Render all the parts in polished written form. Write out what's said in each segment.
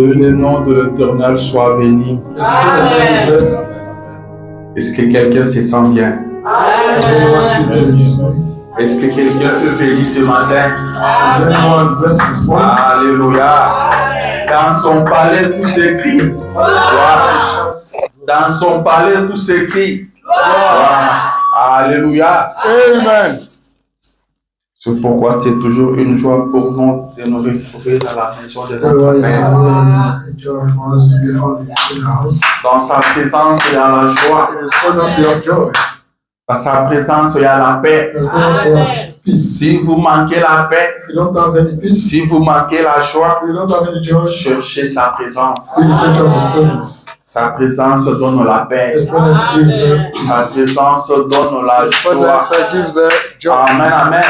le nom de l'Éternel soit béni. Amen. Est-ce que quelqu'un se sent bien? Amen. Est-ce que quelqu'un se bénit ce matin? Amen. Alléluia. Dans son palais, tout s'écrit. Dans son palais, tout s'écrit. Alléluia. Amen. C'est pourquoi c'est toujours une joie pour nous de nous retrouver dans la maison de notre Père. Dans sa présence, il y a la joie. Dans sa présence, il y a la paix. Si vous manquez la paix, si vous manquez la joie, cherchez sa présence. Sa présence donne la paix. Sa présence donne la joie. Amen, amen.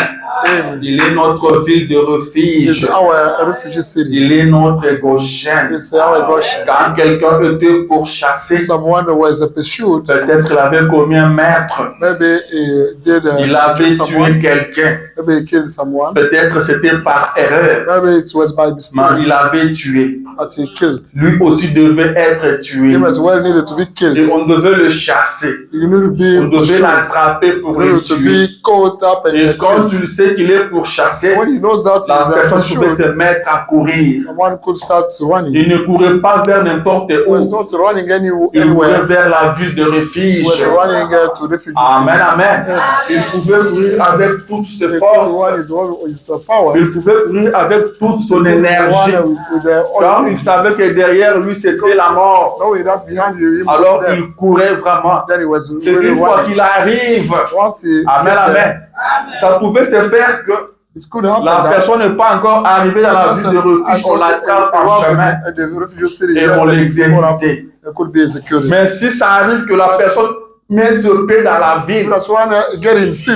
Il est notre ville de refuge. Il est notre Goshen. Quand quelqu'un était pourchassé, peut-être il avait commis un meurtre. Il avait tué quelqu'un. Peut-être c'était par erreur. Mais il avait tué. Lui aussi devait être tué. Et on devait le chasser. On devait l'attraper pour le tuer. Et quand tu sais qu'il est pourchassé, la personne pouvait se mettre à courir. Il ne courait pas vers n'importe où. Il courait vers la ville de refuge. Amen, amen. Il pouvait courir avec toutes ses forces. Il pouvait courir avec toute son énergie. Quand il savait que derrière lui c'était la mort, alors il courait vraiment. Et une fois qu'il arrive, amen, amen, ça pouvait se faire que la personne n'est pas encore arrivée dans la ville de refuge, on l'attrape en chemin et on l'exécute. Mais si ça arrive que la personne met ce pied dans la ville,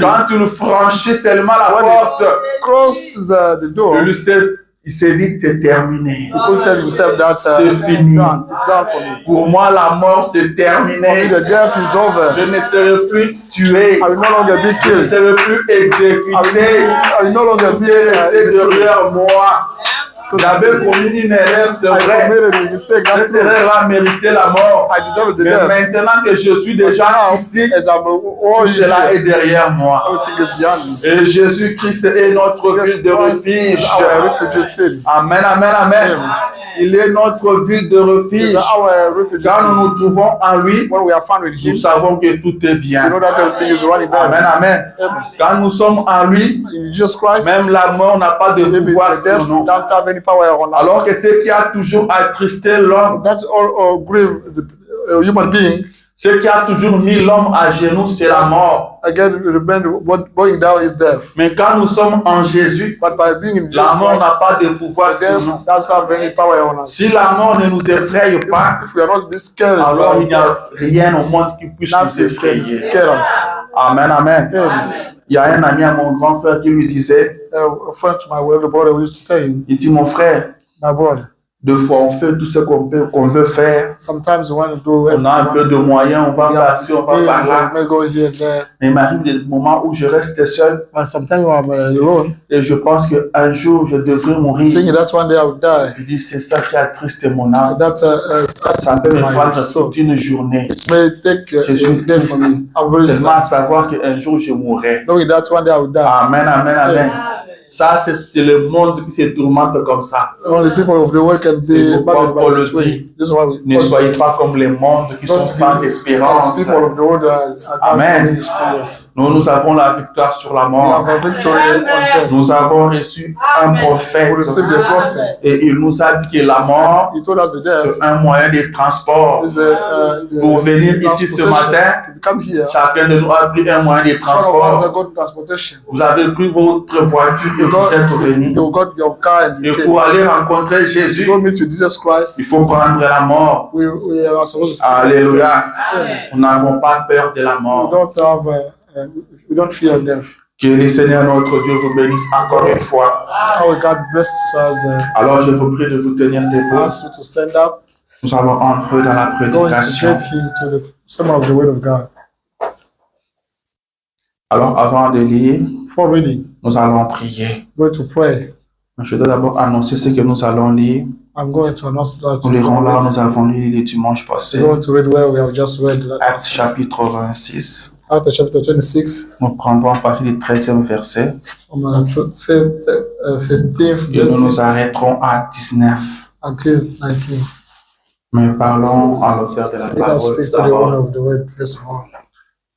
quand il franchit seulement la porte, il s'est dit c'est terminé. C'est fini. Pour moi, la mort c'est terminé. Je ne serai plus tué. Je ne serai plus exécuté. Je serai resté derrière moi. J'avais commis une erreur, c'est vrai. Cette erreur a mérité la mort. Mais maintenant que je suis déjà ici, tout cela est derrière moi. Et Jésus-Christ est notre ville de refuge. Amen, amen, amen. Il est notre ville de refuge. Quand nous nous trouvons en lui, nous savons que tout est bien. Amen, amen. Quand nous sommes en lui, même la mort n'a pas de pouvoir sur nous. Alors que ce qui a toujours attristé l'homme, ce qui a toujours mis l'homme à genoux, c'est la mort. Mais quand nous sommes en Jésus, la mort n'a pas de pouvoir sur nous. Si la mort ne nous effraie pas, alors il n'y a rien au monde qui puisse nous effrayer. Amen, amen. Il y a un ami à mon grand frère qui lui disait, il dit, mon frère, deux fois on fait tout ce qu'on veut faire. On a un peu de moyens, on va passer, on va par là. Mais il m'arrive des moments où je reste seul. Et je pense qu'un jour je devrais mourir. Je dis, c'est ça qui attriste mon âme. Ça peut me prendre toute une journée. Je suis triste seulement à savoir qu'un jour je mourrai. Amen, amen, amen. Ça, c'est le monde qui se tourmente comme ça. C'est pourquoi Paul dit, ne soyez pas comme les mondes qui sont sans espérance. Amen. Nous avons la victoire sur la mort. Nous avons reçu un prophète. Et il nous a dit que la mort, c'est un moyen de transport. Pour venir ici ce matin, chacun de nous a pris un moyen de transport. Vous avez pris votre voiture et vous êtes venu. Et pour aller rencontrer Jésus, il faut prendre la mort. Alléluia. Nous n'avons pas peur de la mort. Que le Seigneur notre Dieu vous bénisse encore une fois. Alors je vous prie de vous tenir debout. Nous allons entrer dans la prédication. Alors avant de lire, nous allons prier. Je dois d'abord annoncer ce que nous allons lire. I'm going to announce that. Nous lirons là, nous avons lu les dimanches passés. We're going to read where we have just read. Actes chapitre 26. Acts chapter 26. Nous prendrons à partir du 13e verset. From the 13th Et nous nous arrêterons à 19. until 19. Mais parlons à l'auteur de la Let us parole speak to the owner d'abord. of the word first of all.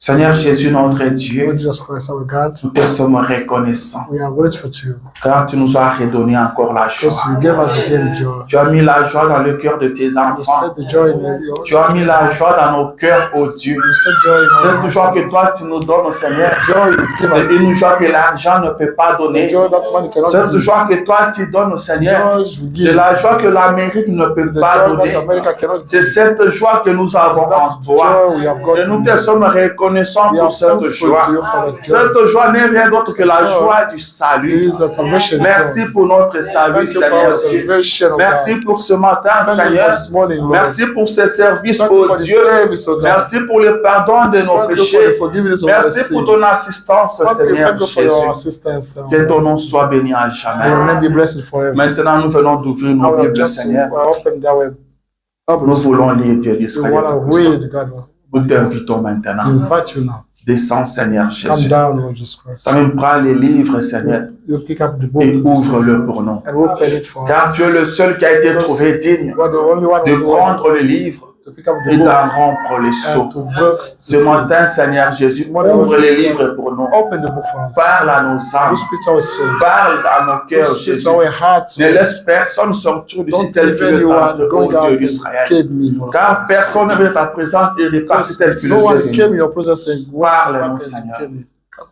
Seigneur Jésus, notre Dieu, Lord Jesus Christ, our God, nous te sommes reconnaissants we are grateful to you car tu nous as redonné encore la joie. because you gave us again joy. Tu as mis la joie dans le cœur de tes You enfants. set the joy in every Tu as mis la joie dans nos cœurs, ô Dieu. You set joy in our Cette joie hearts. que toi tu nous donnes, Seigneur, Joy you give c'est us. une joie que l'argent ne peut pas The donner. joy that money cannot Cette give. joie que toi tu donnes, Seigneur, Joy you c'est give. la joie que l'Amérique ne peut The pas joy donner. that America cannot C'est give. cette joie que nous avons en That toi. joy we have got. Et nous te sommes reconnaissants We pour are cette thankful joie. to you for the joy. Cette joie n'est rien d'autre que la joie du It salut. is the salvation. Merci pour notre salut, Thank you for Seigneur our Dieu. salvation, oh Merci God. pour ce matin, Thank you for Seigneur. this morning, Lord. Merci pour ces services, Thank you oh for the Dieu. service, oh God. Merci pour le pardon de nos Thank you for the péchés. forgiveness of our Merci pour sins. ton assistance, Seigneur Thank you for your Jésus. assistance. Que ton nom soit béni à May your jamais. name be blessed forever. Maintenant, nous venons d'ouvrir I nos will Bibles, just Seigneur. open that way. Nous voulons lire Dieu We d'Israël. want to read, God. Nous t'invitons maintenant. We invite you now. Descends, Seigneur Come Jésus. down, Lord Jesus Christ. Toi-même, prends les livres, Seigneur, You pick up the book et ouvre-le pour nous. and open it for Car us. tu es le seul qui a été trouvé digne You are the only one de who knows prendre le livre to pick up et the book d'en rompre les and seaux. to break the Ce matin, seals. Seigneur Jésus, This morning, ouvre Lord les Jesus livres Christ, pour nous. Open the book for us. Parle à nos You âmes. speak to our souls. Parle à nos You cœurs, speak Jésus. to our hearts. Ne laisse personne sortir d'ici Don't tel que leave le anyone Père, going ô Dieu out d'Israël. and keep me, Lord. Car personne ne vient à ta présence et repart tel qu'il No est one venu. came in your presence saying, Parle-nous, what Seigneur. came in.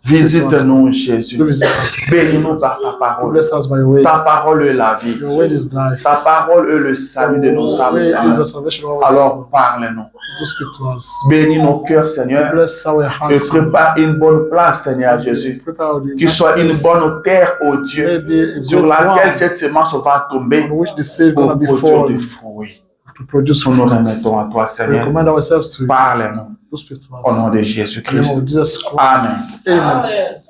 Visite-nous, Jésus. Do visit us. Bénis-nous par ta To parole. bless us by your way. Ta parole est la vie. Your word is life. Ta parole est le salut de nos Your âmes, way is the Seigneur. salvation of our soul. Alors parle-nous. Do speak to us. Bénis nos cœurs, Seigneur. Bless our Et hearts. prépare une bonne place, Seigneur Jésus. Prepare the Qu'il soit une bonne terre, ô Dieu, maybe a sur great laquelle ground cette semence va tomber on which the seed pour gonna be produire falling du fruit. to produce Nous nous fruits. remettons à toi, We Seigneur. recommend ourselves to you. Parle-nous. Do speak to Au nom us. de In Jésus-Christ. the name of Jesus Christ. Amen. Amen.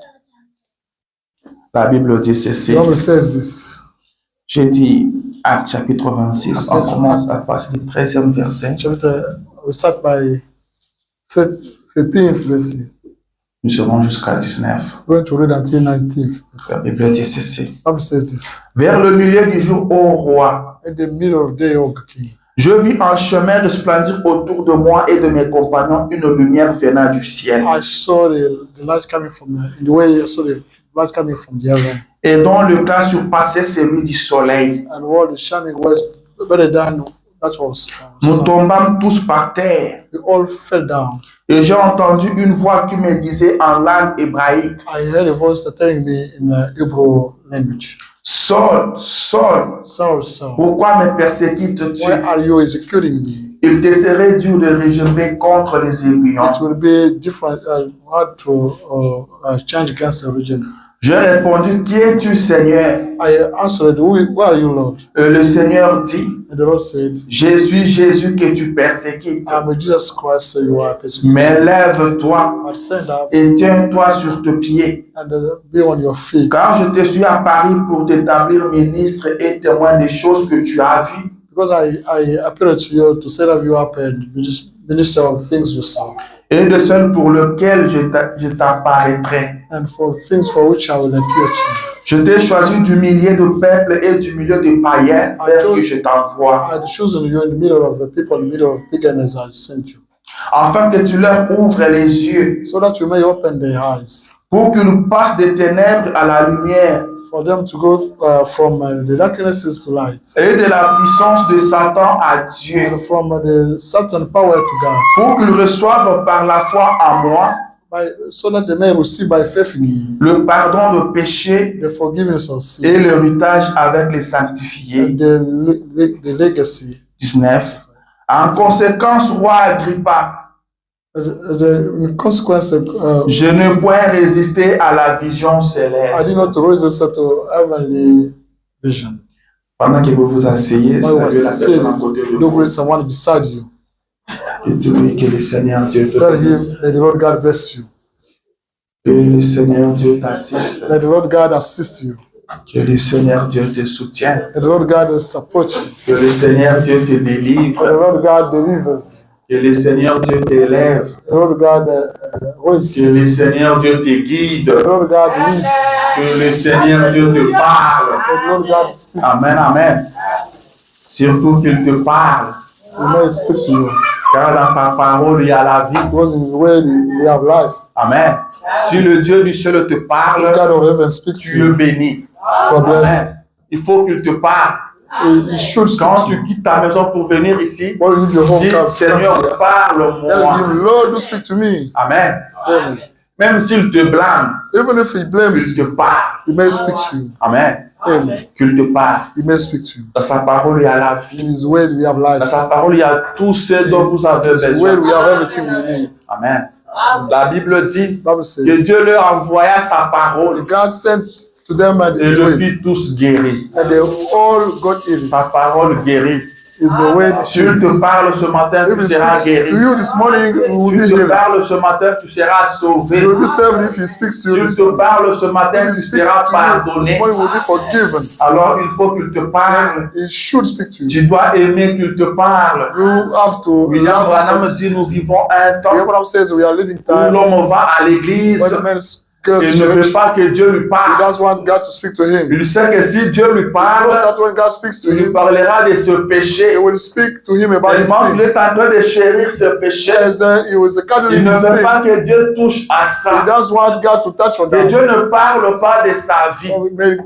La Bible dit The ceci. Bible says this. J'ai dit Actes chapitre 26. On commence à partir du 13e verset. Chapter, we start by 13th, let's see. Nous serons jusqu'à 19. We're going to read until 19th. La Bible dit ceci. The Bible says this. Vers le milieu du jour, ô roi, In the middle of the day, O King, je vis un chemin resplendir autour de moi et de mes compagnons une lumière venant du ciel, I saw the light coming from in the way I saw the light coming from the heaven, et dont le cas surpassait celui du soleil. and while the shining was better than that was Nous sun. tombâmes tous par terre, We all fell down. et j'ai entendu une voix qui me disait en langue hébraïque, I heard a voice telling me in Hebrew language, Saul, Saul, Saul, Saul, pourquoi me persécutes-tu? why are you executing me? Il te serait dur de régimer contre les Hébreux. It will be different, hard to change against the religion. Je répondis, qui es-tu, Seigneur? I answered, who are you, Lord? Le Seigneur dit, And the Lord said, je suis Jésus que tu persécutes. I'm Jesus Christ, you are persecuted. Mais lève-toi But stand up et tiens-toi sur tes pieds, and be on your feet. car je te suis à Paris pour t'établir ministre et témoin des choses que tu as vues, Because I appeared to you to set up you up and minister of things you saw, et de celles pour lesquelles je t'apparaîtrai. and for things for which I will appear to you. Je t'ai choisi du milieu de peuples et du milieu des païens vers que je t'envoie, I had chosen you in the middle of the people, in the middle of pagans I sent you, afin que tu leur ouvres les yeux, so that you may open their eyes, pour qu'ils passent des ténèbres à la lumière for them to go from the darknesses to light, et de la puissance de Satan à Dieu, and from the Satan power to God, pour qu'ils reçoivent par la foi en moi so that they may receive by faith in you le pardon de péché the forgiveness of et sins l'héritage avec les sanctifiés. and the legacy. 19. En conséquence, roi Agrippa, The consequence, je ne pourrais résister à la vision I did céleste. not resist to heavenly vision. Pendant que vous vous asseyez, I saluez was la personne à côté de saying, look vous. with someone beside you. Et dis-lui que le Seigneur Dieu te Tell him bénisse. that the Lord God bless you. Que le Seigneur Dieu t'assiste. That the Lord God assist you. Que le Seigneur Dieu te soutienne. And the Lord God will support you. Que le Seigneur Dieu te And the délivre. Lord God delivers Que le Seigneur Dieu t'élève. you. The Lord God raise Que you. le Seigneur Dieu te guide. The Lord God leads. Que le Seigneur Dieu te parle. And the Lord God speaks. Amen, amen. Surtout qu'il te parle. He may speak to you. Car dans sa parole, il y a la vie. Because in His word we have life. Amen. Si le Dieu du ciel te The parle, God of heaven speaks to tu es you. béni. God bless Amen. Il faut qu'il te parle. you. He should speak Quand to tu you. quittes ta maison pour venir ici, When you leave your home, dis come Seigneur, here. Tell parle-moi. Him, Lord, do speak to me. Amen. Amen. Même s'il te blâme, Even if He blames qu'il you, te parle. He may speak to you. Amen. Amen. Qu'il te parle. He may speak to you. Dans sa parole, il y a la In vie. His word we have Dans life. sa parole, il y a tout ce dont vous avez In His word we besoin. have everything we need. Amen. La Bible dit Bible que says, Dieu leur envoya sa parole God sent to them and et His le word, fit tous guéris. and they all got healed. Sa parole guérit. Is the word S'il te parle ce matin, If tu He seras speaks guéri. to you this morning, you will be S'il te healed. parle ce matin, tu seras sauvé. You will be saved if He speaks to you. S'il This te morning. parle ce matin, If He tu speaks seras to you, pardonné. this morning will be forgiven. Alors il faut qu'il te parle. He should speak to you. Tu dois aimer qu'il te parle. You have to. William Branham dit, nous vivons un temps Abraham says we are living où time l'homme va à l'église when man goes et to ne veut church. pas que Dieu lui He parle. doesn't want God to speak to him. Il sait que si Dieu lui He knows parle, that when God speaks to il lui him, parlera de ce He péché. will speak to him about his Tellement qu'il est sins. en train de chérir ce péché. He was Il cuddling ne his veut pas sins. que Dieu touche à He ça. doesn't want God to touch on Que that. Dieu ne parle pas de sa vie.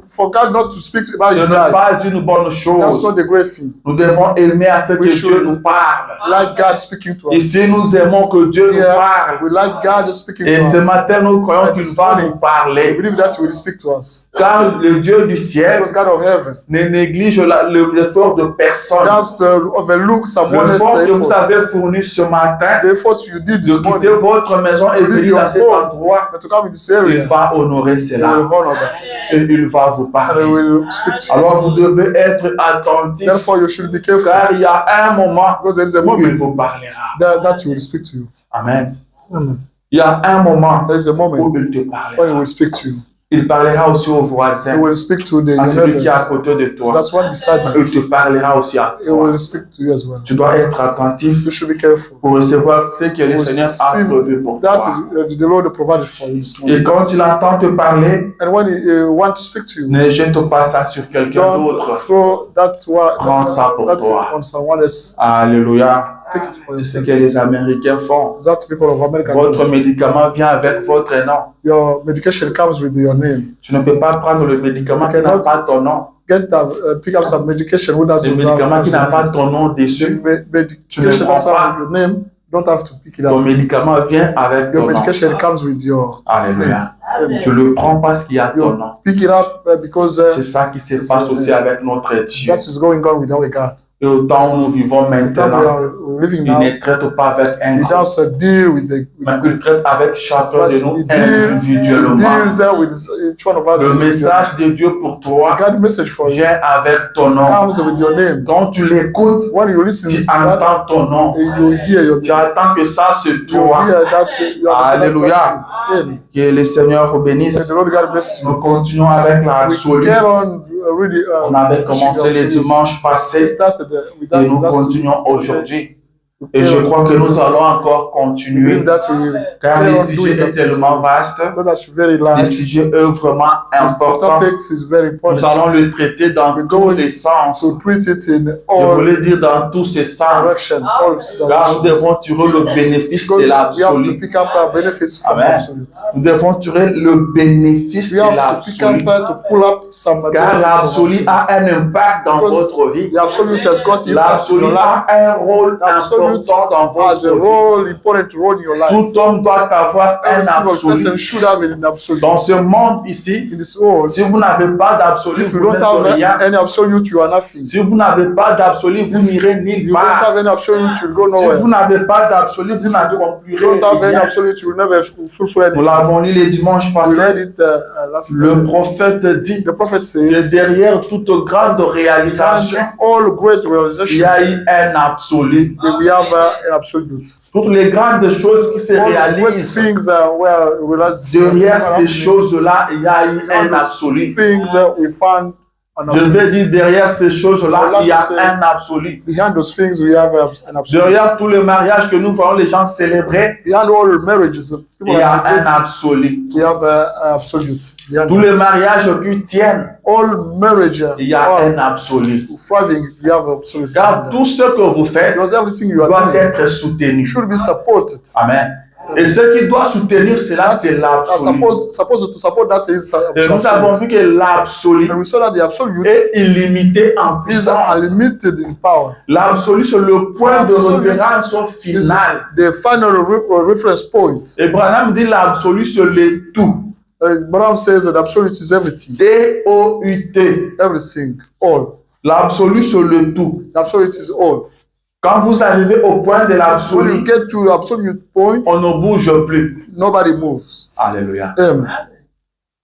For God not to speak about Ce his n'est life, pas une bonne that's chose. not a great thing. Nous devons aimer à ce que We Dieu should nous parle. like God speaking to us. Ici, nous aimons que Dieu nous Yeah, parle. we like God speaking Et to ce us. matin, nous croyons qu'il va nous We parler. believe that He will speak to us. Car le Dieu du ciel Because God of heaven ne néglige les efforts de personne. does overlook someone L'effort else's que vous effort. avez fourni ce matin, The effort you did de this quitter morning, votre maison et to leave venir your dans cet home, endroit, but to come in this il area, va honorer He will cela. honor that. Et il va vous And He parler. will speak to you. Alors vous devez être attentif, Therefore, you should be careful. car il y a un moment Because there is a où il moment vous parlera. that He will speak to you. Amen. Amen. Il y a un moment There is a moment où il te when He parlera. will speak to you. Il parlera aussi aux He voisins, will speak to à your celui qui est à neighbors. côté de toi. That's one beside you. Il te parlera aussi à He toi. will speak to you as well. Tu dois être attentif You should be careful. pour recevoir ce que le Seigneur a Receive prévu pour that toi. the Lord provided for you this Et morning. quand il entend te parler, And when He wants to speak to you, ne jette pas ça sur quelqu'un don't d'autre. throw that Prends ça pour toi. on someone else. Alléluia. Take it for C'est ce yourself. que les Américains font. That's people of America. Votre médicament vient avec votre nom. Your medication comes with your name. Tu ne peux pas prendre le médicament qui n'a pas ton nom. Pick up some medication who Le doesn't médicament qui n'a pas have ton nom dessus. medication Tu ne prends doesn't pas. have your name. Don't have to pick it Ton up. médicament vient avec Your ton nom. medication comes with your Alléluia. name. Tu le prends parce qu'il y a ton You nom. pick it up because C'est ça qui se passe aussi avec notre Dieu. that is going on with our God. Et au temps où nous vivons The time we maintenant, are living il now, ne traite pas avec un He groupe, doesn't deal with the mais il traite avec chacun de nous He individuellement. deals with each one of us. Le message de Dieu pour toi God message for you vient avec ton nom. comes with your name. Quand tu l'écoutes, When you listen tu to that, entends ton nom. you hear your Tu attends que ça se you trouve. hear that you understand Alléluia. that person. Que le Seigneur vous May bénisse. the Lord God bless you. Nous continuons avec la We absolue. get on really. On avait commencé le dimanche We passé started with et that nous last continuons week. aujourd'hui. Et je crois que nous allons encore We continuer. believe that we Car le carry on sujet doing est that. tellement vaste. Because that's very Le large. sujet est vraiment This important. topic is very Nous important. allons le traiter dans tous les sens. To treat it in Je all voulais dire dans tous ces sens. directions. All Car nous directions. devons tirer le bénéfice Because de we have to l'absolu. pick up our benefits from Amen. absolute. Nous devons tirer le bénéfice We de have to pick up l'absolu. to pull up some Car benefits from l'absolu absolute. a un impact dans Because votre vie. The absolute has got impact in L'absolu your life. a un rôle Absolute important dans has a votre vie. role, important role in your life. Tout homme doit avoir Every un single person absolu. should have an absolute. Dans ce monde ici, In this world, si vous n'avez pas d'absolu, if you vous don't n'êtes have rien. any absolute, you are nothing. Si vous n'avez pas d'absolu, vous n'irez nulle You don't part. have any absolute, you'll go Si nowhere. vous n'avez pas d'absolu, vous You n'accomplirez don't have any rien. absolute, you will never fulfill Nous anything. l'avons lu le dimanche We read passé. it last Le prophète dit The prophet que says, derrière toute grande réalisation, all great il realizations, y a eu un absolu. we have have an absolute. Toutes les grandes choses qui se All great réalisent, things were realized. derrière ces choses-là, il y a eu un absolu. Things we found an Je absolute. veux dire, derrière ces choses-là, il y a un absolu. Behind those things we have an absolute. Derrière tous les mariages que nous voyons les gens célébrer, Behind all marriages, il people y are a un celebrating. absolu. We have an absolute. Behind Tous les mariages qui tiennent, all marriage, il y a all un absolu. thriving, we have absolute. Car tout ce que vous faites Because everything you are doit doing être soutenu. should be supported. Amen. Et ce qui doit soutenir cela, c'est l'absolu. Supposed to support that is Et nous avons vu que l'absolu and we saw that the absolute est illimité en is puissance. unlimited in power. L'absolu, c'est le point de référence Is final. the final reference point. Et Branham dit l'absolu, c'est le tout. Brown says that absolute is everything, T-O-U-T. everything, all. L'absolu, c'est le tout. The absolute is all. Quand vous arrivez au point de When you l'absolu, get to the absolute point, on ne bouge plus. nobody moves. Alléluia. Amen.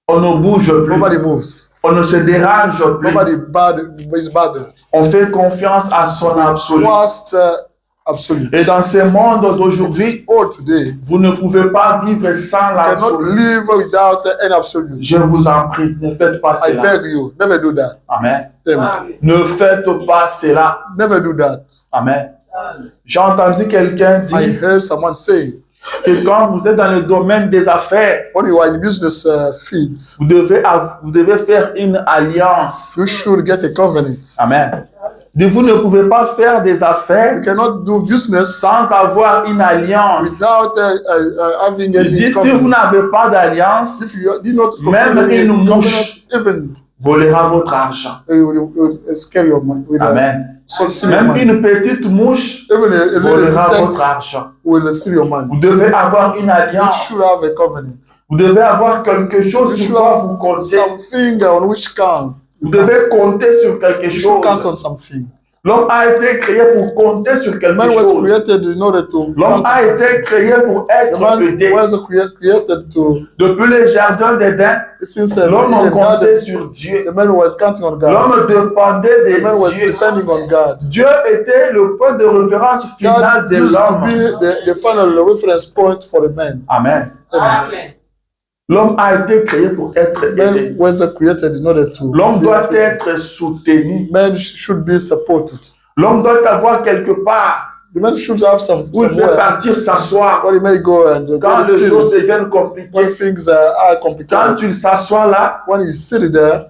On ne bouge plus. Nobody moves. On ne se dérange plus. Nobody is bothered. On fait confiance à son absolu. Trust absolute. Et dans ce monde d'aujourd'hui, All today vous ne pouvez pas vivre sans cannot l'absolu. live without an absolute. Je vous en prie, ne faites pas I cela. beg you, never do that. Amen. Amen. Ne faites pas cela. Never do that. Amen. J'ai entendu quelqu'un I dire heard someone say, que quand vous êtes dans le domaine des affaires, when you are in business fields, vous devez faire une alliance. you should get a covenant. Amen. Vous ne pouvez pas faire des You affaires cannot do business sans avoir une alliance. without having Il any dit, si vous covenant. n'avez pas d'alliance, If you did not Même fulfill any une covenant, mouche even volera votre argent. you will scare your mind with Amen. steal your Même money. une petite mouche Even a little volera votre insect argent. will steal your money. Vous devez avoir une You alliance. should have a covenant. Vous devez avoir quelque chose You sur should quoi have vous comptez. something on which count. Vous devez compter sur quelque You should count chose. on something. L'homme a été créé pour compter sur quelque Man was chose. created in order to L'homme count a on été créé pour something. être The man aidé. was created to, Depuis le jardin d'Éden, since l'homme a the compté sur Dieu. man was counting on God. L'homme dépendait The man was de Dieu. depending on God. Dieu était le point de référence final God de used to l'homme. be the final reference point for the man. Amen. Amen. L'homme a été créé pour être aidé. Man was created in order to. L'homme doit être soutenu. Man should be supported. L'homme doit avoir quelque part The man should have où il peut somewhere partir s'asseoir. where he may go and Quand get a les choses seat. deviennent When compliquées, things are quand complicated. il s'assoit là, When he's sitting there,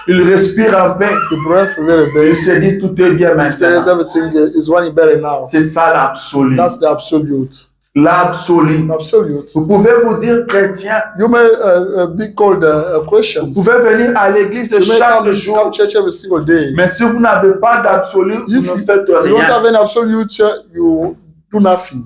il respire un peu. the breath a little Il bit. se dit tout est bien He says maintenant. everything is running better now. C'est ça l'absolu. That's the absolute. L'absolu. Absolute. Vous pouvez vous dire chrétien. You may be called a Christian. Vous pouvez venir à l'église de You may chaque come jour. church every single day. Mais si vous n'avez pas d'absolu, vous If ne faites you don't rien. have an absolute, you do nothing.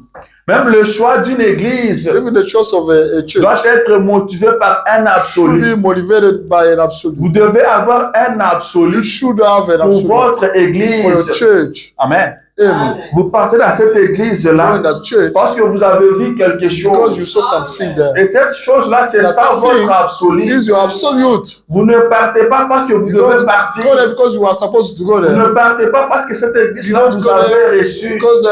Même le choix d'une église Even the choice of a church doit être motivé par un should absolu. be motivated by an absolute. Vous devez avoir un You absolu should have an pour absolute votre for your église. church. Amen. Amen. Vous partez dans cette Go église-là in that church parce que vous avez vu quelque because you chose. saw something there. Et cette chose-là, c'est That ça thing votre absolu. is your absolute. Vous ne partez pas parce que vous You don't devez partir. go there because you are supposed to go Vous there. ne partez pas parce que cette église-là You don't vous go avez there reçu. because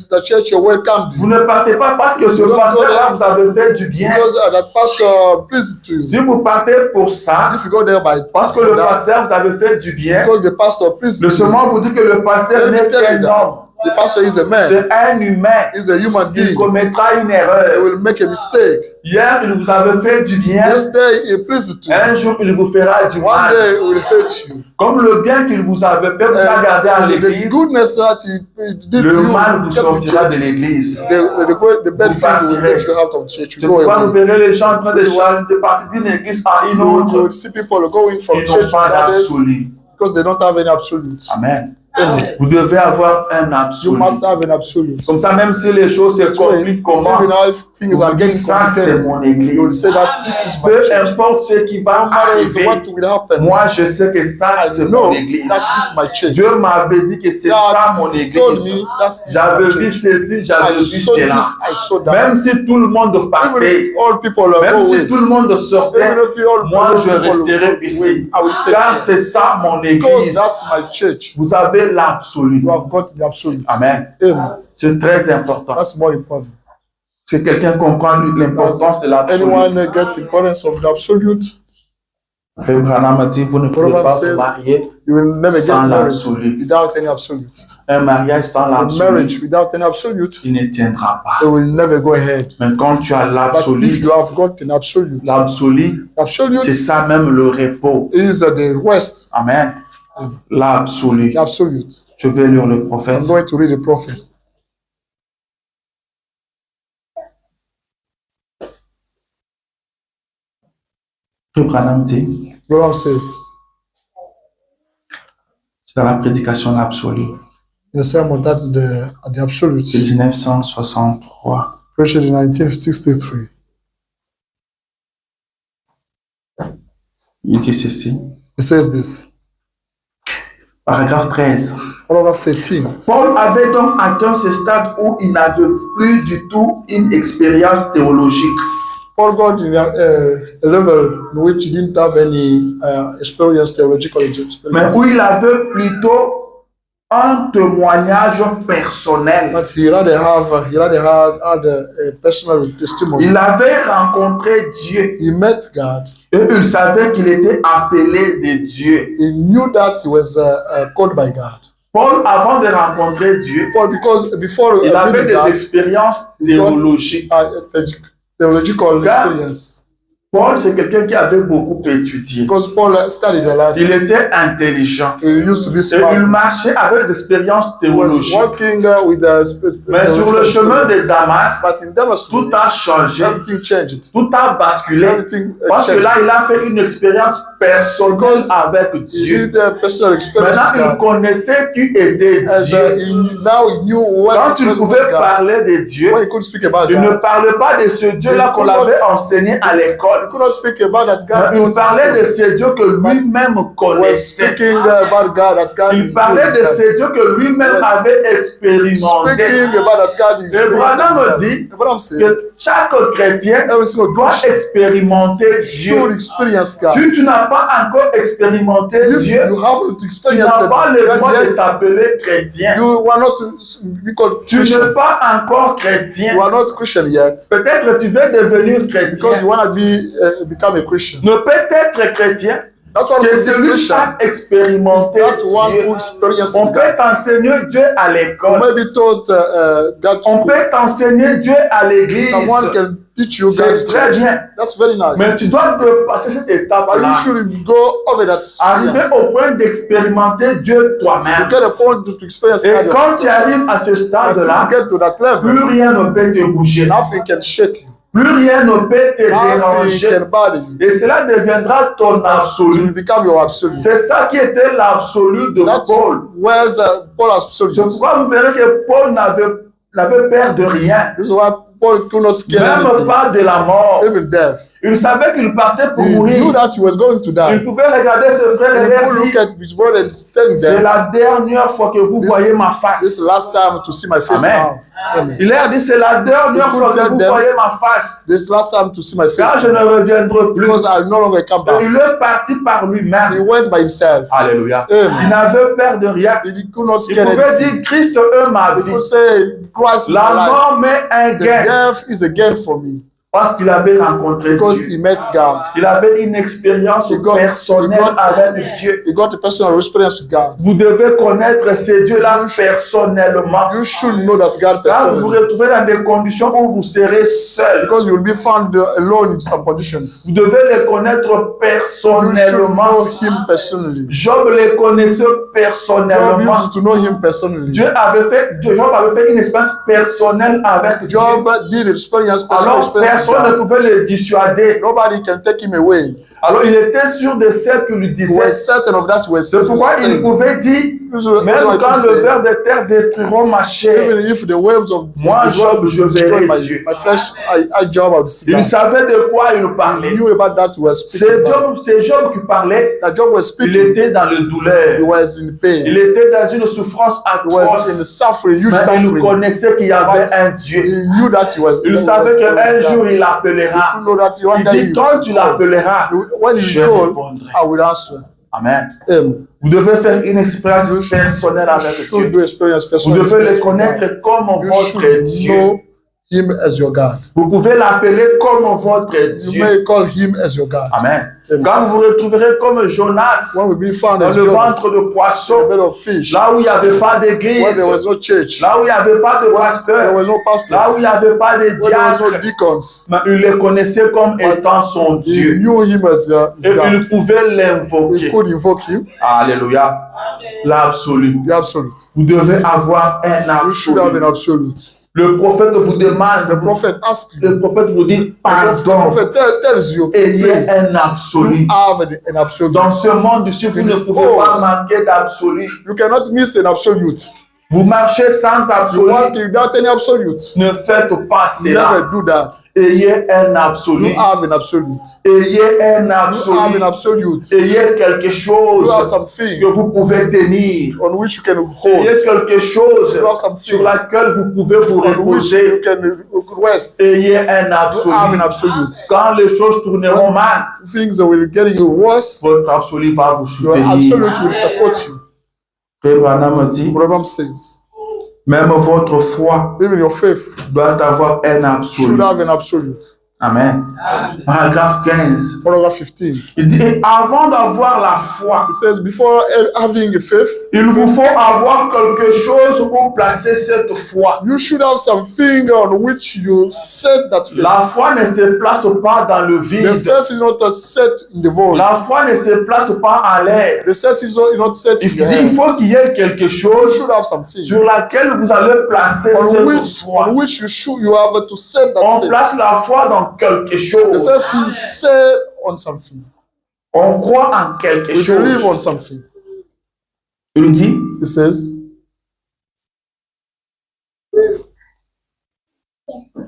the church welcomed Vous you. ne partez pas parce que ce You don't go pasteur-là there vous avez fait du bien. Because that pastor pleased to Si you. vous partez pour ça, If you go there by parce que le pasteur vous avez fait du bien, because the pastor pleased le you. seulement vous dit que le pasteur Let me n'est tell qu'un you that. homme. The pastor is a man. C'est un humain. He's a human Il being. commettra une He erreur. will make a mistake. Hier, il vous avait fait du bien. Yesterday, he pleased to you. Un jour, il vous fera du One mal. day, he will hate you. Comme le bien qu'il vous avait fait, vous a gardé à The l'église. goodness that he did Le to you, mal vous kept with sortira you. de l'église. The bad Vous things will partirez. get you out of church. C'est You go pourquoi vous away. verrez les gens en train de partir d'une église à une You autre. will see people going from Ils church n'ont to pas others d'absolu. because they don't have any absolute. Amen. Amen. Vous devez avoir un You absolu. must have an absolute. Comme ça, même si les choses se compliquent comment, Even if things are vous getting dites ça, c'est complicated, mon you will église. say that this is my Peu church. importe ce qui va No matter arriver, what will happen, moi je sais que ça I c'est know mon église. that this is my church. Dieu m'avait dit que c'est God ça mon told église. me that's this is J'avais my vu church. ceci, j'avais I vu saw cela. this, I saw that. Même si tout le monde Even partait, if all people are même si going, tout le monde sortait, even if all moi je people resterai go ici. away, I will say Car this. c'est ça mon Because église. that's my church. Vous avez avez l'absolu. You have got the absolute. Amen. Amen. C'est très important. That's more important. Si quelqu'un comprend l'importance de l'absolu, Anyone get the importance of the absolute? Frère Branham a dit, vous ne pouvez Branham pas vous says, marier You will never get sans married l'absolu. without any absolute. Un mariage sans A l'absolu, marriage without any absolute, il ne tiendra pas. it will never go ahead. Mais quand tu as But if l'absolu, you have got an absolute, l'absolu, absolute c'est ça même le repos. is the rest. Amen. L'absolu. The absolute. Je vais lire le prophète. I'm going to read the prophet. Frère Branham dit, Branham says, c'est dans la prédication de l'absolu, in the sermon that the absolute, 1963. preached in 1963, Il dit ceci. he says this. Paragraphe 13. Paragraph 13. Paul avait donc atteint ce stade où il n'avait plus du tout une expérience théologique. Paul got in a level in which he didn't have any experience, theological Mais experience, où il avait plutôt un témoignage personnel. but he rather had a personal testimony. Il avait rencontré Dieu He met God. et il savait qu'il était appelé de Dieu. He knew that he was called by God. Paul, avant de rencontrer Dieu, Paul, because before il avait meeting des God, expériences théologiques. theological God. experience. Paul, c'est quelqu'un qui avait beaucoup étudié. Because Paul studied a lot. Il était intelligent. He used to be Et smart. il marchait avec des expériences He was théologiques. working with the Mais sur le chemin de Damas, but in Damascus, tout a changé, everything changed. tout a basculé. Everything Parce que changed. là, il a fait une expérience personnelle avec He Dieu. did a personal experience Maintenant, il with God. connaissait qui était As, Dieu. now he knew what Quand il pouvait parler de Dieu, when he could speak about il ne God. parlait pas de ce Dieu-là qu'on l'avait enseigné à l'école. He could not speak about that God. Mais il parlait de ce Dieu que lui-même He was connaissait. speaking about God that God. Il parlait de ce Dieu que lui-même Yes. avait expérimenté. Speaking about that God. Et Branham me dit Abraham says, que chaque chrétien every single doit Christian expérimenter Dieu. should experience God. Si tu n'as pas encore expérimenté If Dieu, you haven't tu experienced n'as pas le droit God de yet, t'appeler chrétien. you are not be called Tu Christian. n'es pas encore chrétien. You are not Christian yet. Peut-être tu veux devenir Because chrétien. you want to become a Christian. Ne peut être chrétien That's why que I'm celui qui Christian. a Is expérimenté that one Dieu. who experienced On God. peut t'enseigner Dieu à You l'école. may be taught God's On school. peut t'enseigner Dieu à l'église. Someone can teach you C'est God. très bien. That's very nice. Mais tu dois dépasser cette But you étape-là. should go over that Arriver experience. au point d'expérimenter Dieu To toi-même. get a point to experience Et God quand tu yourself. arrives à ce But you stade-là, get to that plus level, rien ne peut te bouger. nothing can shake you. Plus rien ne peut te Nothing déranger. can bother you. Et cela deviendra ton You absolu. will become your absolute. C'est ça qui était l'absolu de That's Paul. where's Paul absolute. C'est pourquoi vous verrez que Paul n'avait peur de rien. This is why Paul could not scare Même anything, pas de la mort. even death. Il savait qu'il partait pour He knew mourir. that he was going to Il die. pouvait regarder ses frères et He leur could look dire, at his brother and telling c'est them, la dernière fois que vous This- voyez ma this is face. the last time to see my face Amen. now. Amen. Il leur a dit, c'est la dernière He could fois que tell vous them, voyez ma face. This last time to see my face Car je ne now, reviendrai plus. because I will no longer come Et back. il est parti par He lui-même. went by himself. Alléluia. Amen. Il n'avait peur de rien. He could not Il scare pouvait anything. dire, Christ est ma He vie. could say, Christ is La my life. mort m'est un The gain. death is a gain for me. Parce qu'il avait rencontré Because Dieu. he met God. Il avait une expérience He got- personnelle he got- avec Dieu. He got a personal experience with God. Vous devez connaître ces dieux-là personnellement. You should know that God Car vous vous personally. retrouvez dans des conditions où vous serez seul. Because you will be found alone in some conditions. Vous devez les connaître You should personnellement. know him personally. Job les connaissait Job personnellement. used to know him personally. Job avait fait une expérience personnelle avec Dieu. Job did experience personal Alors experience with personne ne God. pouvait le dissuader. Nobody can take him away. Alors il était sûr de ce qu'il lui He disait. was certain of that. He was C'est pourquoi il pouvait dire, même quand le ver de terre détruiront ma chair, even if the waves of Moi, the Job, world je destroy verrai my, Dieu. my flesh, I Job, I will see il God. savait de quoi il parlait. He knew about that. He was speaking C'est about. Job qui parlait. That Job was Il speaking. était dans le He douleur. was in pain. Il était dans une souffrance He was in atroce. suffering, huge Mais il suffering. connaissait qu'il y avait un Dieu. He knew that he was. Il savait qu'un jour il appellera. He know that one Il day dit quand tu l'appelleras, when je you call, répondrai. I will answer. Amen. Him. Vous devez faire une expérience personnelle avec Should Dieu. do experience Vous personal devez le experience with connaître God. comme You votre should Dieu. know Him as your God. Vous pouvez l'appeler comme votre You Dieu. may call Him as your God. Amen. Amen. Quand vous vous retrouverez comme Jonas When we be found dans as le Jonas, ventre de in a poisson, bed of fish, là où il n'y avait pas when d'église, there was no church, là où il n'y avait pas de there pasteur, was no là où pastors, il n'y avait pas de when there was no diacre, deacons, mais il le connaissait comme étant son he Dieu. knew Him as his Et God. il pouvait He l'invoquer. could invoke Him, Alléluia. L'absolu. the absolute. Vous devez avoir un You should have an absolu. absolute. Le prophète vous The demande, prophet asks you, le prophète vous dit, the pardon. prophet tells you, Ayez please, un absolu. you have an absolute. Dans ce monde ici, vous ne pouvez pas manquer d'absolu. You cannot miss an absolute. Vous marchez sans You absolu. walk without any absolute. Ne faites pas You cela. never do that. Ayez un You absolu. have an absolute. Ayez un You have absolu. an absolute. Ayez quelque You have chose something que vous pouvez tenir. on which you can hold, Ayez quelque chose You have something sur laquelle vous pouvez vous on which you reposer. can rest. Ayez un You have an absolu. absolute. Quand les choses tourneront mal, Things that will get you worse, votre absolu va vous your soutenir. absolute will support you. Frère Branham dit, Branham says, même votre foi even your faith doit avoir un absolu. should have an absolute. Amen. Paragraphe 15. Paragraph 15. Il dit, et avant d'avoir la foi, It says, before having a faith, il vous faut avoir quelque chose où placer cette foi. you should have something on which you set that faith. La foi ne se place pas dans le The vide. faith is not set in the void. La foi ne se place pas en l'air. The set is not set Il in the dit, il air. faut qu'il y ait quelque You chose should have something sur laquelle vous allez placer on cette which foi. you have to set that On faith. place la foi dans quelque The chose. faith is set on something. On croit en quelque We believe chose. on something. Il dit, It says,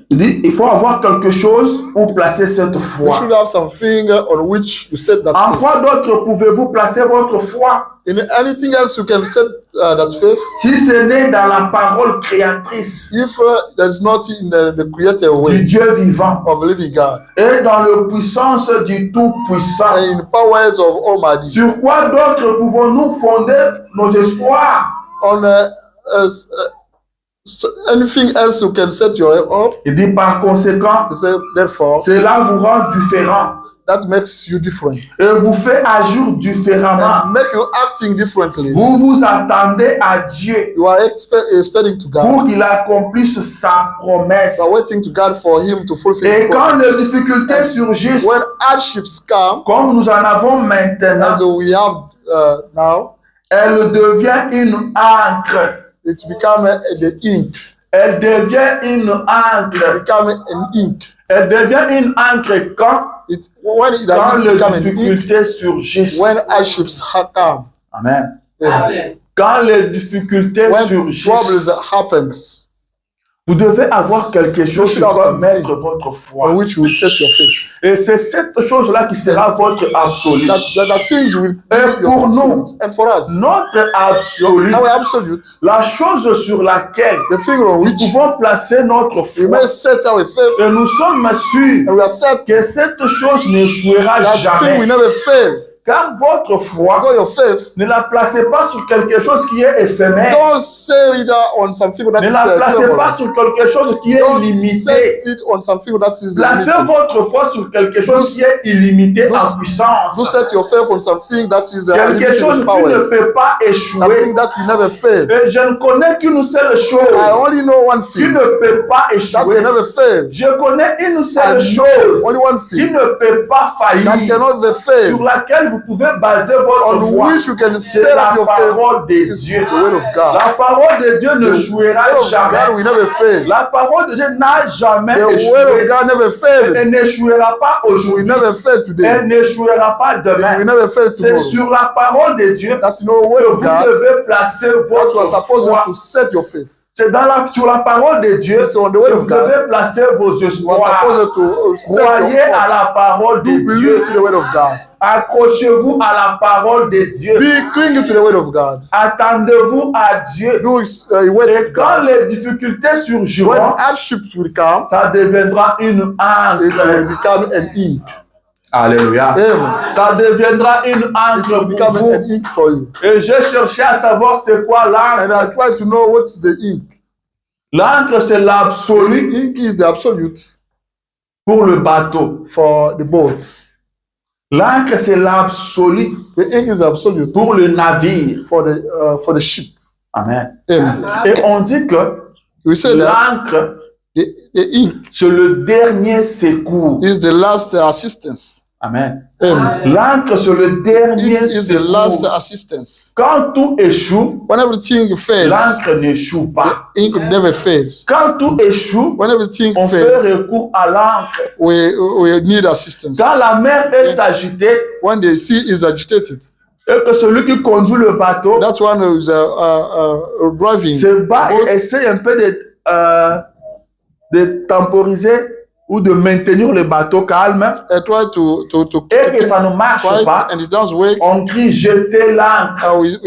il faut avoir quelque chose où placer cette you foi. should have something on which you set that En faith. quoi d'autre pouvez-vous placer votre foi In anything else you can set that faith, si ce n'est dans la parole créatrice if there's not in the creator du way Dieu vivant of living God et dans la puissance du Tout-Puissant? and in powers of Almighty. Sur quoi d'autre pouvons-nous fonder nos espoirs? On anything else you can set your up. Il dit par conséquent, You say, therefore, cela vous rend différent that makes you different. et vous fait agir différemment. And make you acting differently. Vous vous attendez à Dieu You are expecting to God. pour qu'il accomplisse sa promesse. You are waiting to God for Him to fulfill Et His quand promise. les difficultés surgissent, When hardships come, comme nous en avons maintenant, as we have now, elle devient une encre. it become the ink. Elle devient une It encre. become an ink. Elle devient une encre When it quand doesn't les become an ink, difficultés surgissent. when hardships come, Amen. yeah. Quand les difficultés When surgissent, troubles happens, vous devez avoir quelque chose should sur have quoi something mettre votre foi. on which you will set your faith. Et c'est cette chose-là qui sera votre absolu. That things will Et be your pour nous, absolute. And for us, notre absolu, our absolute, la chose sur laquelle the thing on nous which pouvons placer notre we foi, may set our faith, et nous sommes sûrs and we are set que cette chose n'échouera that thing will jamais. never fail. Car votre foi, Because your faith, ne la placez pas sur quelque chose qui est éphémère. don't set it on something that Ne is la placez temporal. pas sur quelque chose qui est Don't limité. set it on something that is Placez limited. votre foi sur quelque chose qui est illimité Do- en puissance. Do set your faith on something that is Quelque limited chose in qui powers. ne peut pas échouer. Something that will never fail. Et je ne connais qu'une seule I chose only know one qui thing ne peut pas that échouer. can never fail. Je connais une seule I chose know only one qui thing ne peut pas that faillir, cannot be sur fail, laquelle vous pouvez baser votre on foi. which you can C'est set la up your faith. parole de Is Dieu. the word of God. La parole de Dieu ne The jouera word of God jamais. will never fail. La parole de Dieu n'a jamais The word of échoué. God never Elle failed. n'échouera pas It will aujourd'hui. never fail today. Elle n'échouera pas It will demain. never fail C'est tomorrow. sur la parole de Dieu That's no word que of vous God devez placer that you are votre supposed foi. to set your faith. C'est sur la parole de Dieu It's on the que word vous of God. devez placer vos You are espoirs. supposed to set Croyez your à la parole de Do Dieu. believe to the word of God. Accrochez-vous à la parole de Dieu. Be clinging to the word of God. Attendez-vous à Dieu. Do word Et of quand God. les difficultés When surgiront, hardships will come, ça deviendra une it will encre. become an ink. Alléluia. Amen. Ça deviendra une It encre will pour become vous. an ink for you. Et j'ai cherché à savoir c'est quoi And l'encre. I try to know what's the ink. L'encre, c'est l'absolu Ink is the absolute pour le bateau. for the boat. L'encre, c'est l'absolu The ink is absolute pour le navire. for the ship. Amen. Amen. Et on dit que We say that l'encre, the ink c'est le dernier secours. is the last assistance. Amen. Amen. L'encre, c'est le dernier Ink is the last secours. assistance. Quand tout échoue, When everything fails, l'encre n'échoue pas. ink never fails. Quand tout échoue, When everything on fait fails, recours à l'encre. we need assistance. Quand la mer est agitée When the sea is agitated, et que celui qui conduit le bateau that one who is driving se bat boat et essaie un peu de temporiser ou de maintenir le bateau calme try to et que ça ne marche fight pas, and it doesn't work. on crie jetez l'encre. We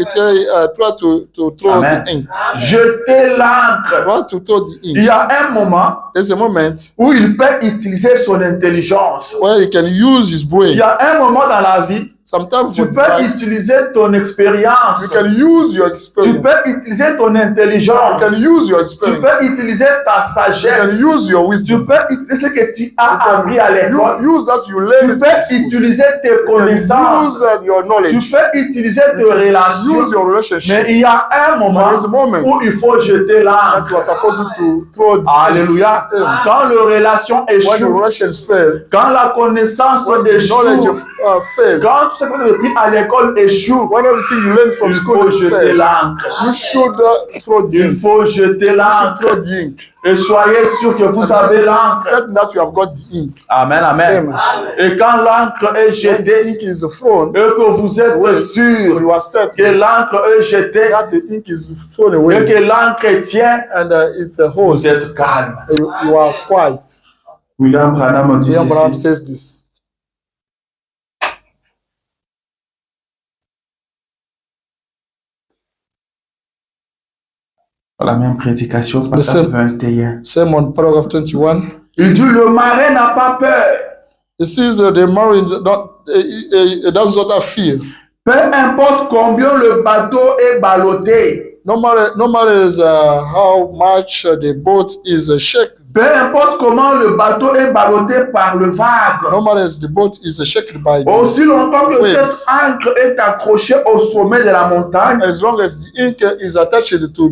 try to throw Amen. the ink. Jetez l'encre. Try to throw the Il ink. y a un moment There's a moment où il peut utiliser son intelligence. where he can use his Il brain. y a un moment dans la vie, Sometimes tu for peux life, utiliser ton expérience. you can use your Tu experience. peux utiliser ton You intelligence. can use your Tu experience. peux utiliser ta You sagesse. can use your Tu wisdom. peux utiliser ce que tu as appris à l'école. Use that you Tu learn it. peux utiliser tes You can connaissances. use your Tu knowledge. peux utiliser tes Use relations. your relationship. Mais il y a un moment There is a moment où il faut jeter that l'encre. you are supposed to throw the ink. Alléluia. Quand les relations When the échouent, relations fail, quand la connaissance when the knowledge échoue, fails, quand tout ce que tu as appris à l'école échoue, when everything you learn from il school faut jeter fails, l'encre. you should throw the Il ink. faut jeter You should l'encre. throw the ink. Et soyez sûr que vous avez l'encre. Certain that you have got the ink. Amen, amen. Amen. Et quand l'encre est When the jetée, ink is thrown, et que vous êtes sûr you are certain que l'encre est jetée, that the ink is thrown et away, que l'encre tient, and it's a hose. vous êtes calme. You are quiet. William Branham dit William Branham ceci. says this. La même prédication, The paragraphe same- 21. Sermon, paragraph 21. Il dit, le marin n'a pas peur. It says the Marines doesn't have fear. Peu importe combien le bateau est ballotté. No matter how much the boat is shaken. Peu importe comment le bateau est ballotté par le vague. No matter the boat is shaken by the, Aussi longtemps que Waves. cette ancre est accrochée au sommet de la montagne, as long as the ink is attached to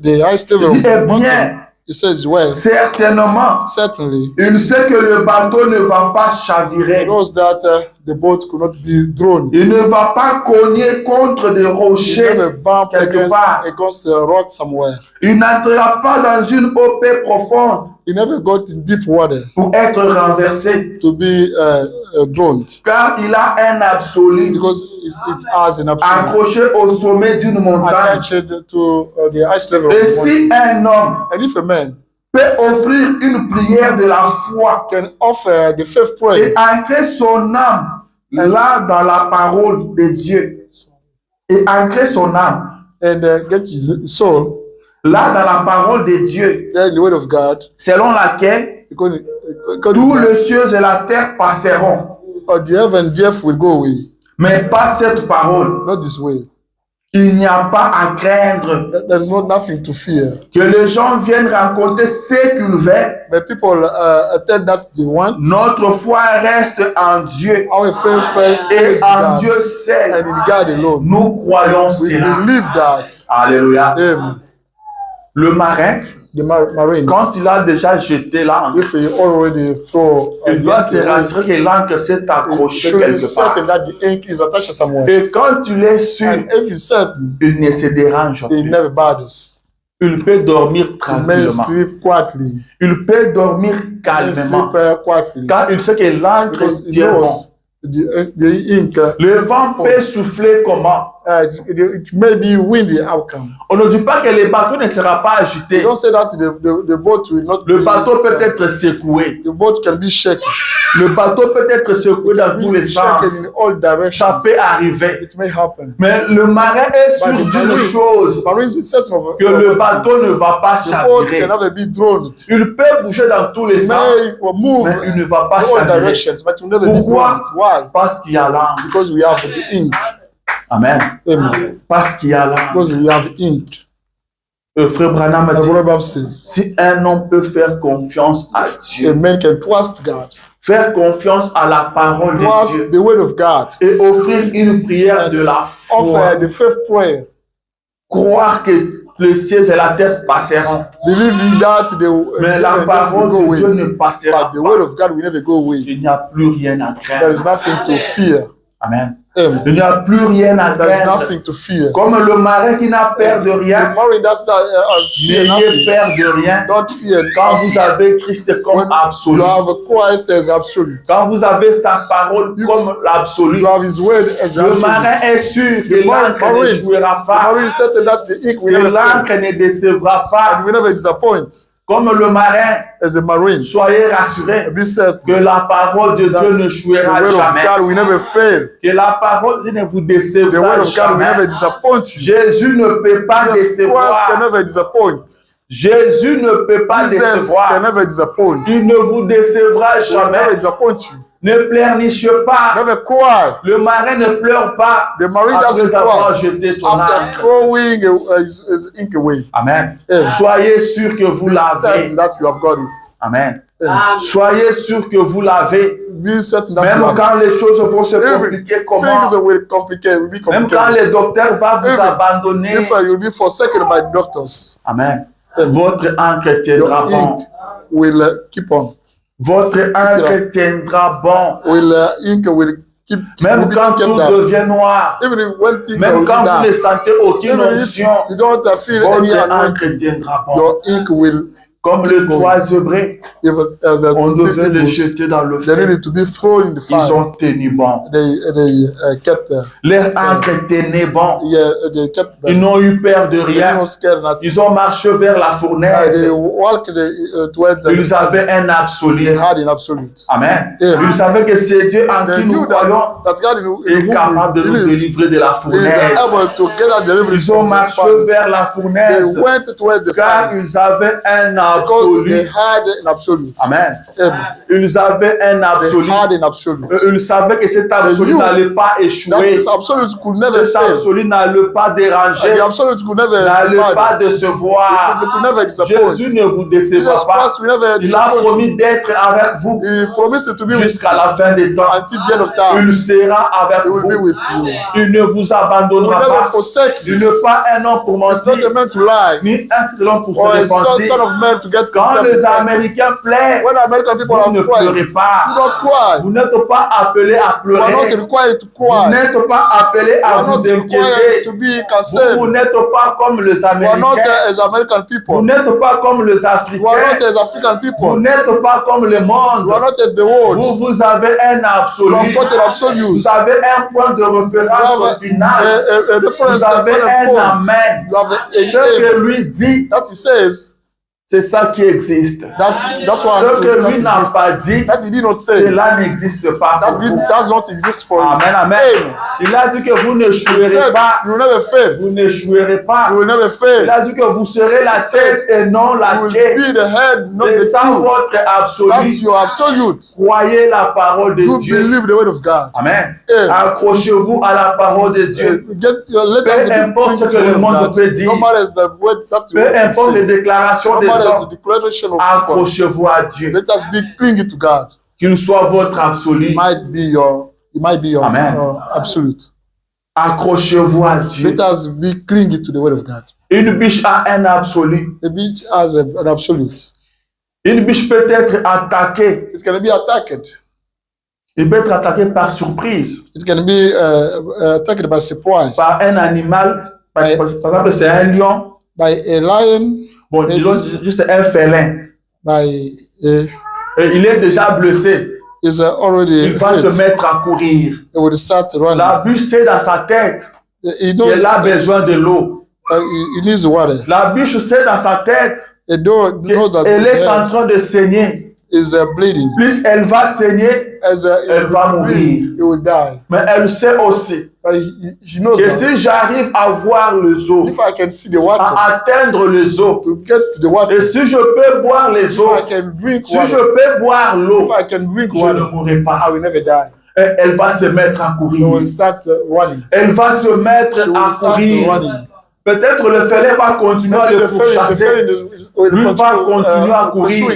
the highest level il of dit, eh the mountain, bien, it says, well, certainement, certainly, il sait que le bateau ne va pas chavirer. knows that the boat could not be drawn. Il ne va pas cogner contre des It rochers never bump quelque part. against a rock somewhere. Il n'entrera pas dans une eau paix profonde He never got in deep water pour être renversé, to be drowned car il a un absolu because it has an absolute accroché au sommet d'une montagne. attached to the highest level of Et the mountain. si un homme And if a man peut offrir une prière de la foi can offer the faith et prayer ancrer son âme là dans la parole de Dieu, et ancrer son âme and get his soul là dans la parole de Dieu, there in the word of God, selon laquelle because tous les cieux et la terre passeront, the heaven and the earth will go away. mais pas cette parole. Not this way. Il n'y a pas à craindre There is nothing to fear. que les gens viennent raconter ce qu'ils veulent. But people tell that they want. Notre foi reste en Dieu Our faith first et is en God, Dieu and seul. in God alone. Nous croyons We cela. believe that. Alléluia. Amen. Le marin, The Marines, quand il a déjà jeté l'ancre, if he already throw, il doit se rassurer que l'ancre s'est accrochée should be quelque part. certain that the ink is attached somewhere. Et quand il est sûr, And if he's certain, il ne se dérange he plus. never bothers. Il peut dormir He may tranquillement. sleep quietly. Il peut dormir He may calmement. sleep quietly. Car il sait que l'encre Because he tient bon. knows the ink, Le vent peut souffler comment? it maybe win the outcome. On ne dit pas que le bateau ne sera pas agité. Don't say that the boat will not. Le bateau peut être secoué. The boat can be shaken. Le bateau peut être secoué dans tous les sens. In all directions. Ça peut arriver. It may happen. Mais le marin est sûr d'une chose, que le bateau ne va pas chavirer. Il peut bouger dans tous les sens, mais il ne va pas chavirer. Pourquoi? Parce qu'il y a l'âme. Because we have the ink. Amen. Amen. Parce qu'il y a l'âme. Because we have ink. Frère Branham dit, si un homme peut faire confiance à Dieu, a man can trust God. Faire confiance à la parole de Dieu, the word of God, et offrir une prière de la foi, offer the faith prayer, croire que le ciel et la terre passeront, believing that mais la parole de Dieu ne passera but the word of God will never go away. Il n'y a plus rien à craindre. There is nothing to fear. Amen. Amen. Il n'y a plus rien à There is craindre. nothing to fear. Comme le marin qui n'a peur de rien, n'ayez peur de rien. Don't fear. Quand vous avez Christ comme absolu, You have Christ as absolute. quand vous avez sa parole comme l'absolu, You have His word as le absolute. marin est sûr que l'encre ne jouera pas, que l'encre ne décevra pas. will never disappoint. Comme le marin, As a marine, soyez rassurés be certain que la parole de Dieu ne the jouera word of jamais. God will never fail. Que la parole de Dieu ne vous The décevra word of God will never jamais. disappoint you. Jésus ne peut pas Jesus Christ can décevoir. never disappoint. Jésus ne peut pas Jesus can décevoir. never disappoint. Il ne vous décevra He will never jamais. disappoint you. Ne pleurnichez pas. Never cry. Le marin ne pleure pas The marine doesn't après avoir cry jeté son after ancre. throwing his ink away. Amen. Amen. Soyez sûr que vous Be l'avez. certain that you have got it. Amen. Amen. Soyez sûr que vous l'avez. Be certain that Même you have it. quand les choses vont se Every compliquer, comment? things will complicate, will be Même quand complicated. le docteur va vous Even abandonner. if you will be forsaken by the doctors, Amen. Amen. Votre encre tiendra your bon. ink will keep on. Votre encre tiendra bon. Ink will keep. Même will be quand kept tout down. devient noir. Even if when things Même are quand vous ne dark, sentez aucune even if onction. you don't feel any Votre anointing, encre tiendra bon. your ink will. Comme le toit zébré, If on devait le jeter dans le they feu. needed to be thrown in the Ils fire. ont tenu bon. They kept. Leur encre tenait bon. Yeah, they kept. Ils n'ont eu peur de They rien. were scared nothing. Ils ont marché vers la fournaise. They walked towards. Ils avaient un absolu. They had in absolute. Amen. Yeah. Ils savaient que c'est Dieu en They qui nous knew croyons that God in est whom capable de we nous believe délivrer de la is able fournaise. to get that deliverance Ils ont from the marché fire. vers la They fournaise went towards the car fire ils avaient un because they absolu. had an absolute. Amen. Amen. Ils avaient un They absolu. had an absolute. Ils savaient que cet absolu knew n'allait pas That échouer. is absolute could never Cet fail. absolu n'allait pas déranger. The absolute could never N'allait fail. pas It décevoir. could never disappoint. Jésus ne vous Jesus décevra pas. Christ will never Il a disappoint. promis d'être avec vous He promised to be with jusqu'à la fin des temps. until the end of time. Il sera avec He will be vous. with you. Il ne vous He will abandonnera never pas. forsake Il you. n'est pas un homme pour He's not a mentir, man to lie, ni un seul homme pour or se a son repentir. of man to get Quand les himself. Américains pleurent, When American people vous ne are crying, pleurez do pas. not cry. Vous n'êtes pas appelé à You are not pleurer. required to Vous cry. n'êtes pas appelé You à are vous not required inquiéter. to be Vous concerned. n'êtes pas comme les You are not Américains. as American Vous people. n'êtes pas comme les You are Africains. not as African Vous people. n'êtes pas comme le You are monde. not as the world. Vous avez un You have absolu. got an absolute. Vous avez un point de You référence have au final. a difference. Vous avez un point. amen. You have Ce que lui dit, that he says. c'est ça qui existe. That's what Ce que lui n'a pas dit, that he did not say. cela n'existe pas pour vous. That does not exist for you. Amen, amen. Il a dit que vous He n'échouerez said, pas. you will never fail. Vous n'échouerez pas. You will never Il fail. a dit que vous serez la tête et non You la will queue. be the head, not C'est the ça tail. votre That's absolu. your absolute. Croyez la parole de You Dieu. believe the word of God. Amen. Amen. Accrochez-vous à la parole de Dieu. Let us Peu importe ce que le monde peut dire. No matter the word that you Peu importe les déclarations no des matter the hommes. declaration of people. Accrochez-vous à Dieu. Let us be clinging to God. Qu'il soit votre absolu. It might be your Amen. absolute. Accrochez-vous à Dieu. Let us be clinging to the word of God. Une biche a un absolu. The beach has an absolute. Une biche peut être attaquée. It can be attacked. Il peut être attaqué par surprise. It can be attacked by surprise. Par un animal. Par exemple, c'est un lion. By a lion. Bon, disons juste un félin. By Et il est déjà blessé. is already Il va se hit. mettre à courir. It will start running. La biche sait dans sa tête He knows qu'elle a besoin de l'eau. he needs water. La biche sait dans sa tête The dog knows that qu'elle his est en head train de saigner. is bleeding. Plus elle va saigner, As Elle va mourir. he will die. mais elle sait aussi But he knows que that si j'arrive à voir les eaux, if I can see the water, à atteindre les eaux, to get to the water, et si je peux boire les if eaux, I can drink si water, je peux boire l'eau, if I can drink je ne water, mourrai I pas. will never die. Et elle va se mettre à He courir. will start running. Elle va se mettre She will à start courir. running. Peut-être le fêlé va continuer à le pourchasser. Lui va continuer à courir.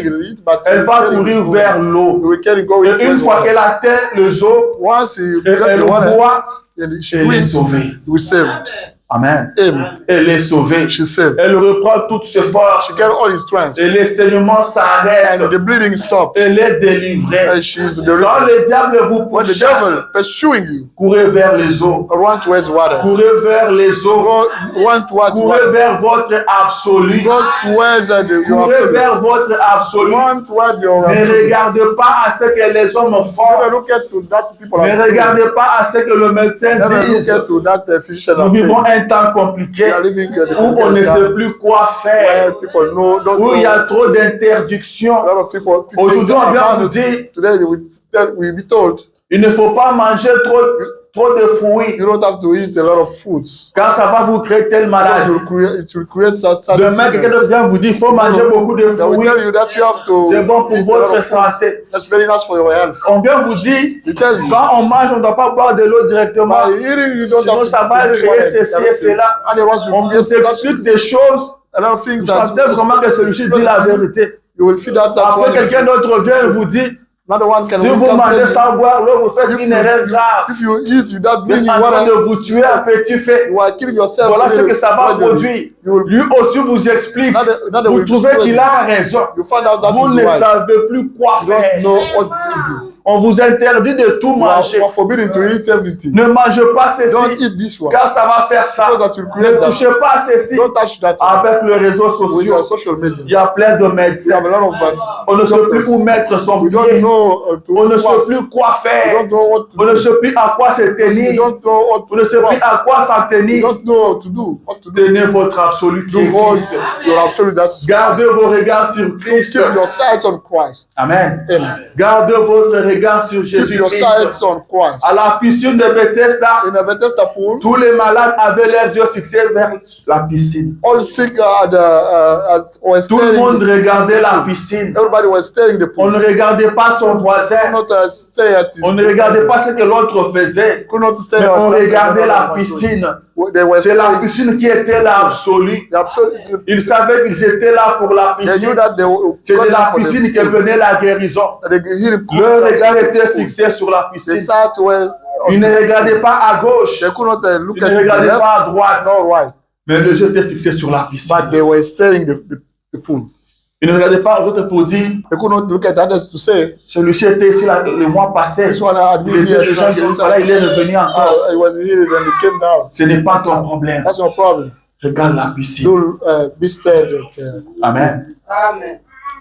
Elle va courir vers l'eau. Et une fois qu'elle atteint les eaux, once he elle get the water, boit, she elle est drinks, sauvée. he will save. Amen. Amen. Elle est sauvée. She's saved. Elle reprend toutes ses She forces. get all his strength. Et les saignements s'arrêtent. And the bleeding stops. Elle est délivrée. And she's Quand delivered. le diable vous When the pourchasse, devil pursuing you, courez vers les eaux. run towards water. Courez vers les eaux. Run towards Courez water. vers votre absolu. Go towards your Courez absolute. vers votre absolu. Run towards your Ne absolute. regardez pas à ce que les hommes Never font. look at to that people Ne are doing. regardez pas à ce que le médecin Never dit. look at to that physician Nous are saying. vivons un temps compliqué We are living où on ne sait plus quoi where faire, people don't où il y know. a trop d'interdictions. A lot of people. Aujourd'hui, on vient vous dire, Today we be told il ne faut pas manger trop de fruits, you don't have to eat a lot of foods. car ça va vous créer telle Because maladie. it will create such Demain, quelqu'un d'autre vient vous dire, il faut manger beaucoup de They will fruits. tell you that you have to. C'est bon pour eat a lot votre of fruits. santé. That's very nice for your health. On vient vous dire, They tell you. quand on mange, on ne doit pas boire de l'eau directement. By eating, you don't Sinon, have ça to va drink créer water ceci et cela. Otherwise, you On will vous get explique des choses. a lot of things Vous that sentez vraiment que celui-ci dit la vérité. you will feel that Après, one. quelqu'un d'autre vient et vous dit, Another one can si vous come mangez in. sans boire l'eau, vous faites If une erreur grave. If you eat without Vous êtes drinking en train water, de vous tuer à petit feu. you are killing yourself. Voilà ce que ça va Gradually. produire. You will- Lui aussi vous explique. Another Vous will trouvez destroy qu'il you. a raison. You find out that Vous is ne why. savez plus quoi You don't faire. know what to do. On vous interdit de tout You manger. are forbidden to eat everything. Ne mangez pas Don't ceci, eat this one. car ça va faire ça. Because that will create Ne that. touchez pas à ceci. Don't touch that one. Avec les réseaux With sociaux, your social media. il y a plein de We médecins. have a lot of On ne sait plus doctors. où mettre son We don't pied. know On ne to what. sait plus quoi We faire. don't know what to On ne do. sait plus à quoi se We tenir. don't know what On ne sait plus à quoi s'en We tenir. don't know what to do. What to do. Tenez votre absolu qui Do est hold Christ. your absolute. That's Gardez vos regards sur Christ. Keep your sight on Christ. Amen. Amen. Gardez votre regard sur Keep your Jésus-Christ. sights on Christ. À la piscine de Bethesda, In a Bethesda pool, tous les malades avaient leurs yeux fixés vers la piscine. all sick were Tout le monde staring. regardait la piscine. Everybody was staring the On pool. ne regardait pas son voisin. Could not stay at his On ne regardait pas ce que l'autre faisait. Could not stay Mais at on that regardait la pool. piscine. They were C'est la staring. piscine qui était l'absolu. The absolute. Ils savaient qu'ils étaient là pour la They knew piscine. that they were. C'est de la God for piscine them. que venait la guérison. They hear him. Leur regard était fixé sur la They piscine. sat where Ils ne regardaient pas à gauche. they could not look Ils at ne the regardaient left pas à droite. nor right, Mais le yeux était fixé sur la piscine. but they were staring the pool. Ils ne regardaient pas aux autres pour dire, They could not look at others to say, celui-ci était ici le mois passé. this one had Il been était here. déjà sur voilà, il est revenu encore. He was here and he came down. Ce n'est pas ton problème. That's no problem. Regarde la piscine. Don't be stared at. Amen. Amen.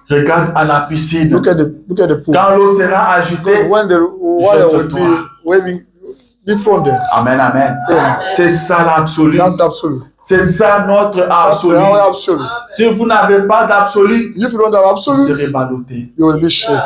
Regarde à la piscine. Look at the pool. Quand l'eau sera agitée, When the water will be Jette-toi. waving, be from there. Amen, amen. Yeah. C'est ça l'absolu. That's absolute. C'est ça notre That's absolu. our absolute. Si vous n'avez pas d'absolu, If you don't have vous absolute, serez ballotté. you will be shaken.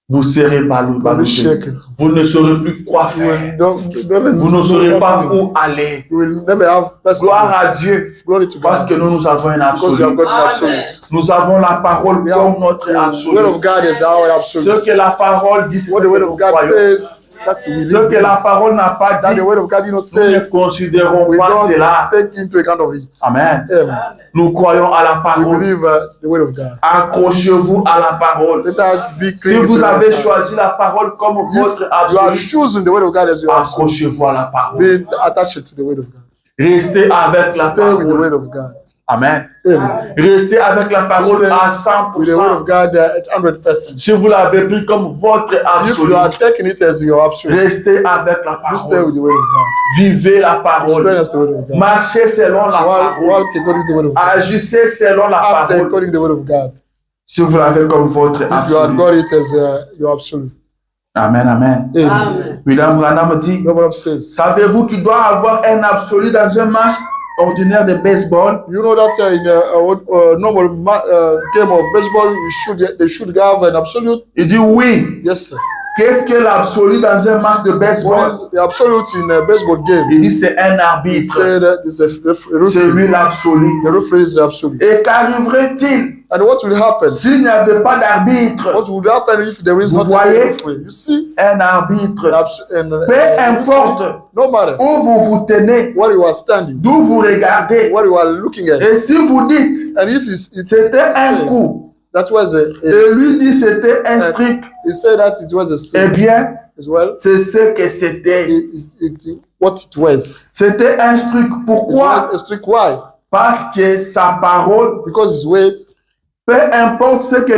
Vous serez You will be ballotté. shaken. Vous ne saurez plus quoi You faire. will don't Vous ne saurez pas you où aller. will never have Gloire à Dieu. glory to Parce God. que nous avons un Because you have absolu. got an absolute. Nous avons la parole We have comme notre the word absolu. of God is our absolute. Ce que la parole dit, c'est What ce the que word nous of God croyons. says, that's what we Ce que believe. la parole n'a pas That dit, the word of God did not nous ne say, considérons we pas don't cela. take into account of it. Amen. Amen. Nous croyons à la We parole. believe the word of God. Accrochez-vous à la parole. Let us be Si clean vous to avez the word of God. choisi la parole comme If votre you are absolu, choosing the word of God as your absolute, accrochez-vous à la parole. be attached to the word of God. Restez avec la Stay with the parole. word of God. Amen. Amen. Restez avec la parole Stay à with the word of 100%. God at 100%. Si vous l'avez pris comme votre If absolu, you are taking it as your absolute, restez avec la you stay parole. with the word of God. Vivez la parole. Experience the word of God. Marchez selon la parole. Walk according to the word of God. Agissez selon la Act parole. according to the word of God. Si vous l'avez comme votre If you have absolu. got it as your absolute. Amen, amen. Amen. Amen. William Branham dit, Abraham says, savez-vous qu'il doit avoir un absolu dans un match ordinaire de baseball? you know that in a normal game of baseball, they should have an absolute? Il dit oui. Yes, sir. Qu'est-ce que l'absolu dans un match de baseball? What is the absolute in a baseball game? Il dit c'est un He arbitre. said that is the C'est referee. lui l'absolu. The referee is the absolute. Et qu'arriverait-il And what will happen? s'il n'y avait pas d'arbitre? What would happen if there is Vous not a voyez? referee? You see? Un arbitre. Peu Peu importe no matter où vous vous tenez, where you are standing, d'où vous regardez. what you are looking at, Et si vous dites, and if it's c'était un coup, that was et lui dit c'était un strict, he said that it was a eh strike bien, as well. c'est ce que c'était. What it was. C'était un strict. It Pourquoi? was a strike. Why? Parce que sa parole, Because his weight. peu importe ce que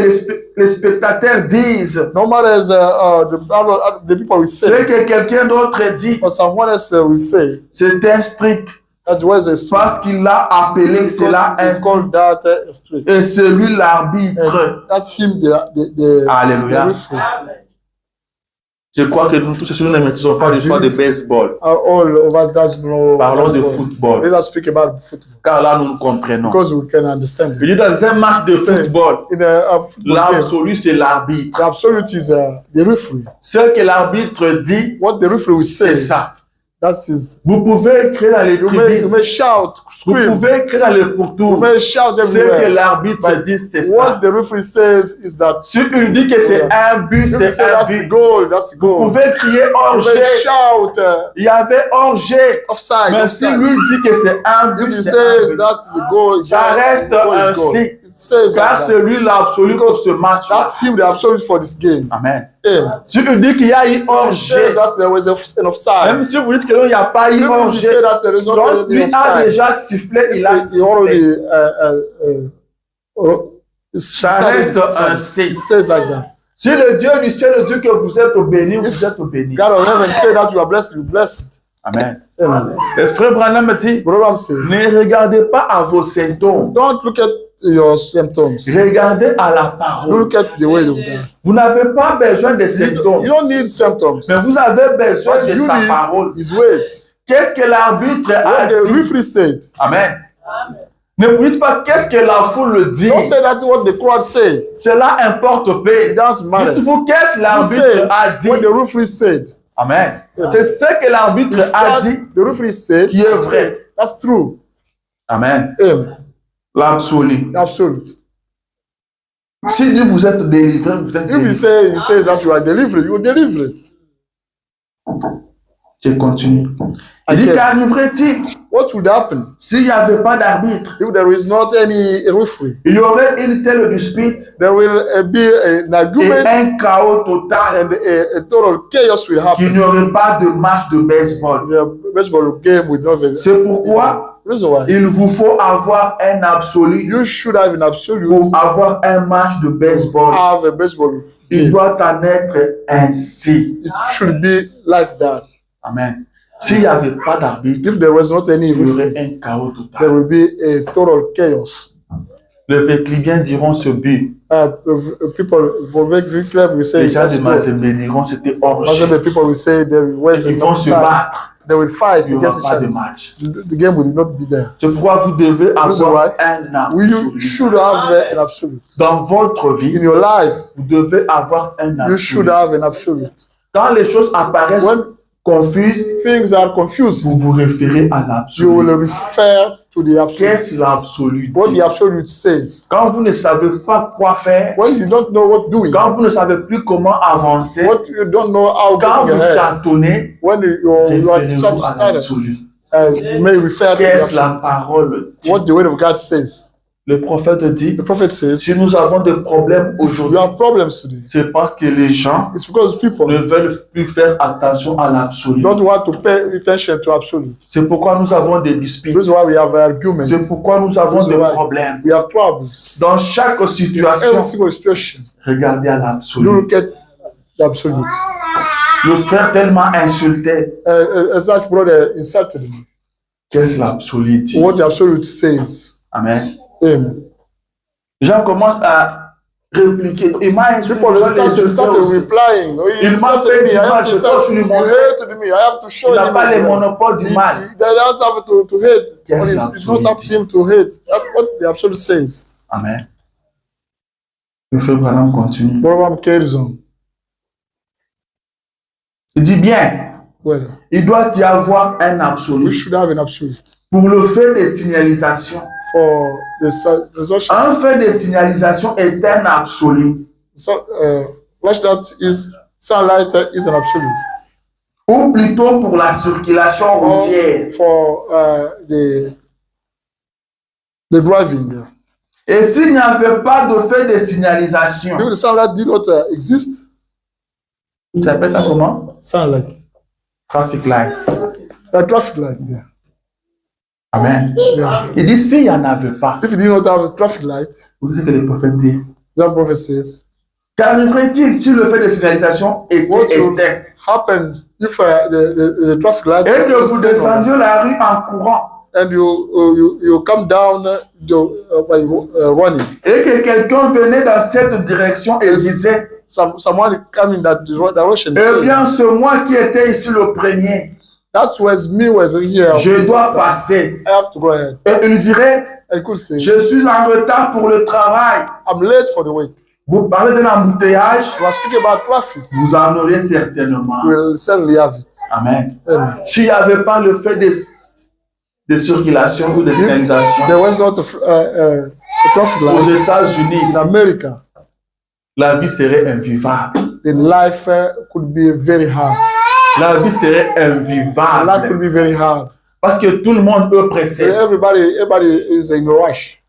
les spectateurs disent, No matter as the people will ce say, que quelqu'un d'autre dit, or someone else will say, c'est un strict. that was a strike. Parce qu'il l'a appelé cela un He called strict. that a strike. Et c'est lui l'arbitre. That's him, the Alléluia. referee. Je crois que nous tous, nous ne maîtrisons pas l'histoire de baseball. All of us does know. Parlons de baseball. football. Let us speak about football Car là, nous nous comprenons. because we can understand it. Il dit dans un match de football, In a football game, l'absolu c'est l'arbitre. the absolute is the referee. Ce que l'arbitre dit, What the referee will say, c'est ça. that is. Vous pouvez écrire dans les You tribunes, may shout, vous scream, pouvez écrire dans les you pourtours. may shout Ce que everywhere. l'arbitre dit, c'est ça. What the referee says is that Si il dit que c'est un but, if you c'est say un that's but. goal, that's Vous goal. pouvez crier You hors-jeu. may shout Il y avait hors-jeu. offside. Mais si offside. lui dit que c'est un If but, he c'est un says but. that is a goal, Ça reste goal is un goal. si. It says Car like c'est that. lui l'absolu pour ce match. That's him, the absolute for this game. Amen. Him. Si il dit qu'il y a eu He hors-jeu, says that there was an même offside. si vous dites que non, il n'y a pas eu Even if you hors-jeu, say that there is not donc lui any a offside, déjà sifflé, il a he sifflé. already Ça reste un si. It says like that. Si le Dieu du ciel dit que vous êtes béni, vous êtes béni. God of heaven say that you are blessed, you blessed. Amen. Amen. Et frère Branham dit, Brother says, ne regardez pas à vos symptômes. don't look at your symptoms. Regardez à la parole. Look at the word of God. Vous n'avez pas besoin de You symptômes, don't need symptoms. mais vous avez besoin What de you sa need parole. is word. Qu'est-ce que l'arbitre a What the dit? referee said. Amen. Ne vous dites pas qu'est-ce que la foule dit. Don't say that what the crowd said. Cela importe peu. It doesn't matter. Dites-vous qu'est-ce que You l'arbitre say a dit. what the referee said. Amen. C'est ce que l'arbitre It's a what dit the referee said. qui est vrai. That's true. Amen. L'absolu. L'absolu. Absolute. Si Dieu vous êtes délivré, vous êtes If he délivré. says that you are delivered, you are delivered. Je continue. Il dit Okay. qu'arriverait-il What would happen s'il n'y avait pas d'arbitre? if there is not any referee? Il y aurait une telle dispute There will be an et argument un chaos total. and a total chaos will Qu'il happen. n'y aurait pas de match de baseball. The baseball game will not be. C'est pourquoi Reason why il vous faut avoir un absolu you should have an absolute. pour avoir un match de baseball. Have a baseball Il game. doit en être ainsi. It should be like that. Amen. S'il n'y avait pas d'arbitre, If there was not any il y aurait referee, un chaos there total. will be a total chaos. Les Véclibiens diront ce but. People for Victory Club will say Les gens de that's goal. Mazembe diront c'était hors jeu. Mazembe people will say there was Ils an vont se offside. battre. They will fight Il n'y aura against pas each de other. match. The game will not be there. C'est pourquoi vous devez avoir why un You absolu. should have an absolute. Dans votre In vie, your life, vous devez avoir un you should absolu. have an absolute. Quand les choses apparaissent When confuses, things are confused, vous vous référez à you will l'absolu. refer to the absolute. Qu'est-ce que l'absolu What dit? the absolute says. Quand vous ne savez pas quoi faire, When you don't know what doing, quand vous ne savez plus comment avancer, what you don't know how quand getting vous ahead, tâtonnez, when you are référez-vous trying to à start, l'absolu. you may refer to the Qu'est-ce que la absolute. parole dit? What the word of God says. Le prophète dit, The prophet says, si nous avons des problèmes you aujourd'hui, have problems today. c'est parce que les gens It's because people ne veulent plus faire attention à l'absolu. don't want to pay attention to absolute. C'est pourquoi nous avons des disputes. This is why we have arguments. C'est pourquoi nous avons This is des why problèmes. we have troubles. Dans chaque In situation, every single situation, regardez à you l'absolu. look at the absolute. Le frère tellement insulté, A such brother insulted me. qu'est-ce que l'absolu dit? What the absolute says. Amen. Amen. Les gens commencent à répliqué. Il m'a insulté. People started replying. Il m'a fait du mal. Je dois lui montrer. I have to show Il n'a him. pas le monopole du mal. He doesn't have to hate. Qu'est-ce que It's not up to him to hate. That's what the absolute says. Amen. Le frère Branham continue. Branham carries on. Il dit bien, Well, il doit y avoir un we absolu. should have an absolute Pour le fait de signalisation, for the social. un fait de signalisation est un absolu. So, flashlight is sunlight is an absolute. Ou plutôt pour la circulation Or routière. for the driving. Et s'il n'y avait pas de fait de signalisation, If the sunlight did not exist, tu appelles ça comment? sunlight, Traffic light. the traffic light. Yeah. Amen. Yeah. Il dit s'il n'y en avait pas, If you did not have a traffic light, vous savez que le prophète dit, that prophet says, qu'arriverait-il si le fait de signalisation était what will éteint happen if the traffic light et que vous is turned on descendiez la rue en courant and you come down by running? et que quelqu'un venait dans cette direction et disait, Someone coming that direction. eh bien, c'est moi qui étais ici le premier. That was me was here. Je dois passer. I have to go ahead. Et il dirait, I could say, je suis en retard pour le travail. I'm late for the work. Vous parlez d'un embouteillage, We are speaking about traffic. vous en aurez certainement. We'll certainly have it. Amen. Amen. S'il n'y avait pas le fait de circulation ou de signalisation There was not a traffic aux light États-Unis, in America. la vie serait invivable. The life could be very hard. La vie serait Life could invivable. be very hard. Parce que tout le monde peut So presser. everybody is in a rush.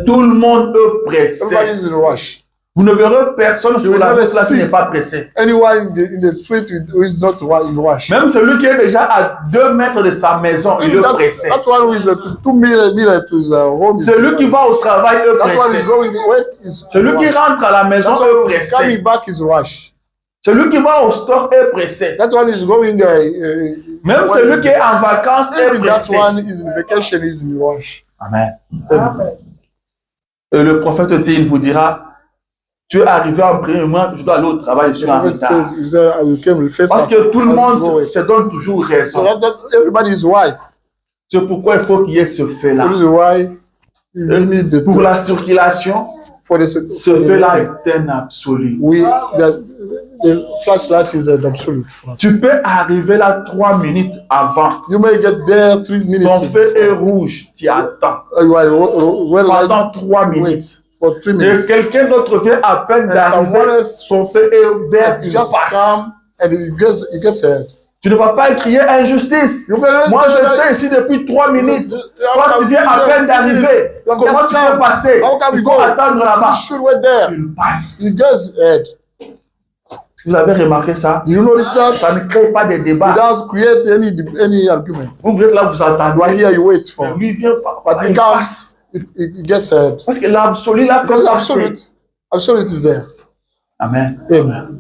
Tout le monde peut presser. Everybody is in a rush. Vous ne verrez personne sur will la never route là qui see. n'est pas pressé. Anyone in the street who is not in rush. Même celui qui est déjà à 2 mètres de sa maison, il est pressé. That one who is 2 meters to his home. Celui qui va au travail est That one is pressé. going to work is Celui qui rush. rentre à la maison That est one who is coming pressé. back is rush. Celui qui va au store est pressé. That one is going. Même celui qui est en vacances est Even that pressé. one is in vacation is in rush. Amen. Et le prophète dit, il vous dira, tu es arrivé en premier, moi je dois aller au travail, je suis The en prophet retard. says, is there, I will come the first Parce after- que tout le after monde going. se donne toujours So raison. that everybody is right. C'est pourquoi il faut qu'il y ait ce fait-là. That is why we need the Pour la circulation, for the ce fait-là est un absolu. the flashlight is an absolute for us. Tu peux arriver là 3 minutes avant. You may get there 3 minutes. Ton feu est rouge, tu attends. You are red light Pendant 3 minutes. for 3 Et minutes. quelqu'un d'autre vient à peine And someone d'arriver, else son feu est vert, tu just passes. come and it gets ahead. Tu ne vas pas crier injustice. Moi, j'étais ici depuis 3 minutes. Toi, tu viens à peine d'arriver. Comment tu peux passer? Il faut attendre là-bas. You should wait there. Il passe. It gets ahead. Vous avez remarqué ça? You notice that? Ça ne crée pas de It débat. doesn't create any argument. Vous êtes là, vous You are attendez. here, you wait for. Lui vient pas. But Il it passe. comes, it gets ahead. Parce que l'absolu là fait Because passer. absolute is there. Amen. Amen.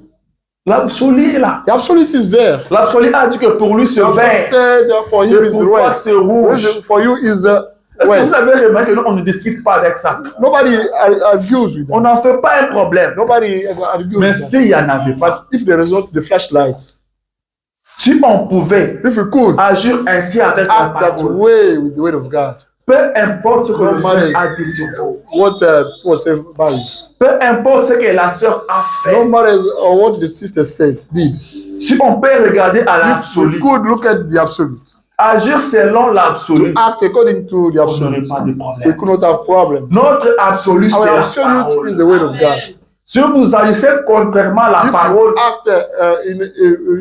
L'absolu est là. The absolute is there. L'absolu a dit que pour lui ce The vert. said for you Et is the pour toi red. c'est rouge. For you is Est-ce que red. vous avez remarqué que nous, on ne discute pas avec ça? Nobody argues with On that. n'en fait pas un problème. Nobody argues Mais with that. s'il n'y en avait pas, But if the result, the flashlight, si on pouvait if you could agir ainsi avec la act that parole, way with the word of God, peu importe ce que No le frère matter a dit sur vous, what was said by you, peu importe ce que la sœur a no fait, matter what the sister said, did, si on peut regarder à if we l'absolu, could look at the absolute, agir selon l'absolu, act according to the on absolute, n'aurait pas de we problème. could not have problems. Notre absolu, c'est Our la absolute parole. is the word of God. Si vous agissez contrairement à la If parole, you act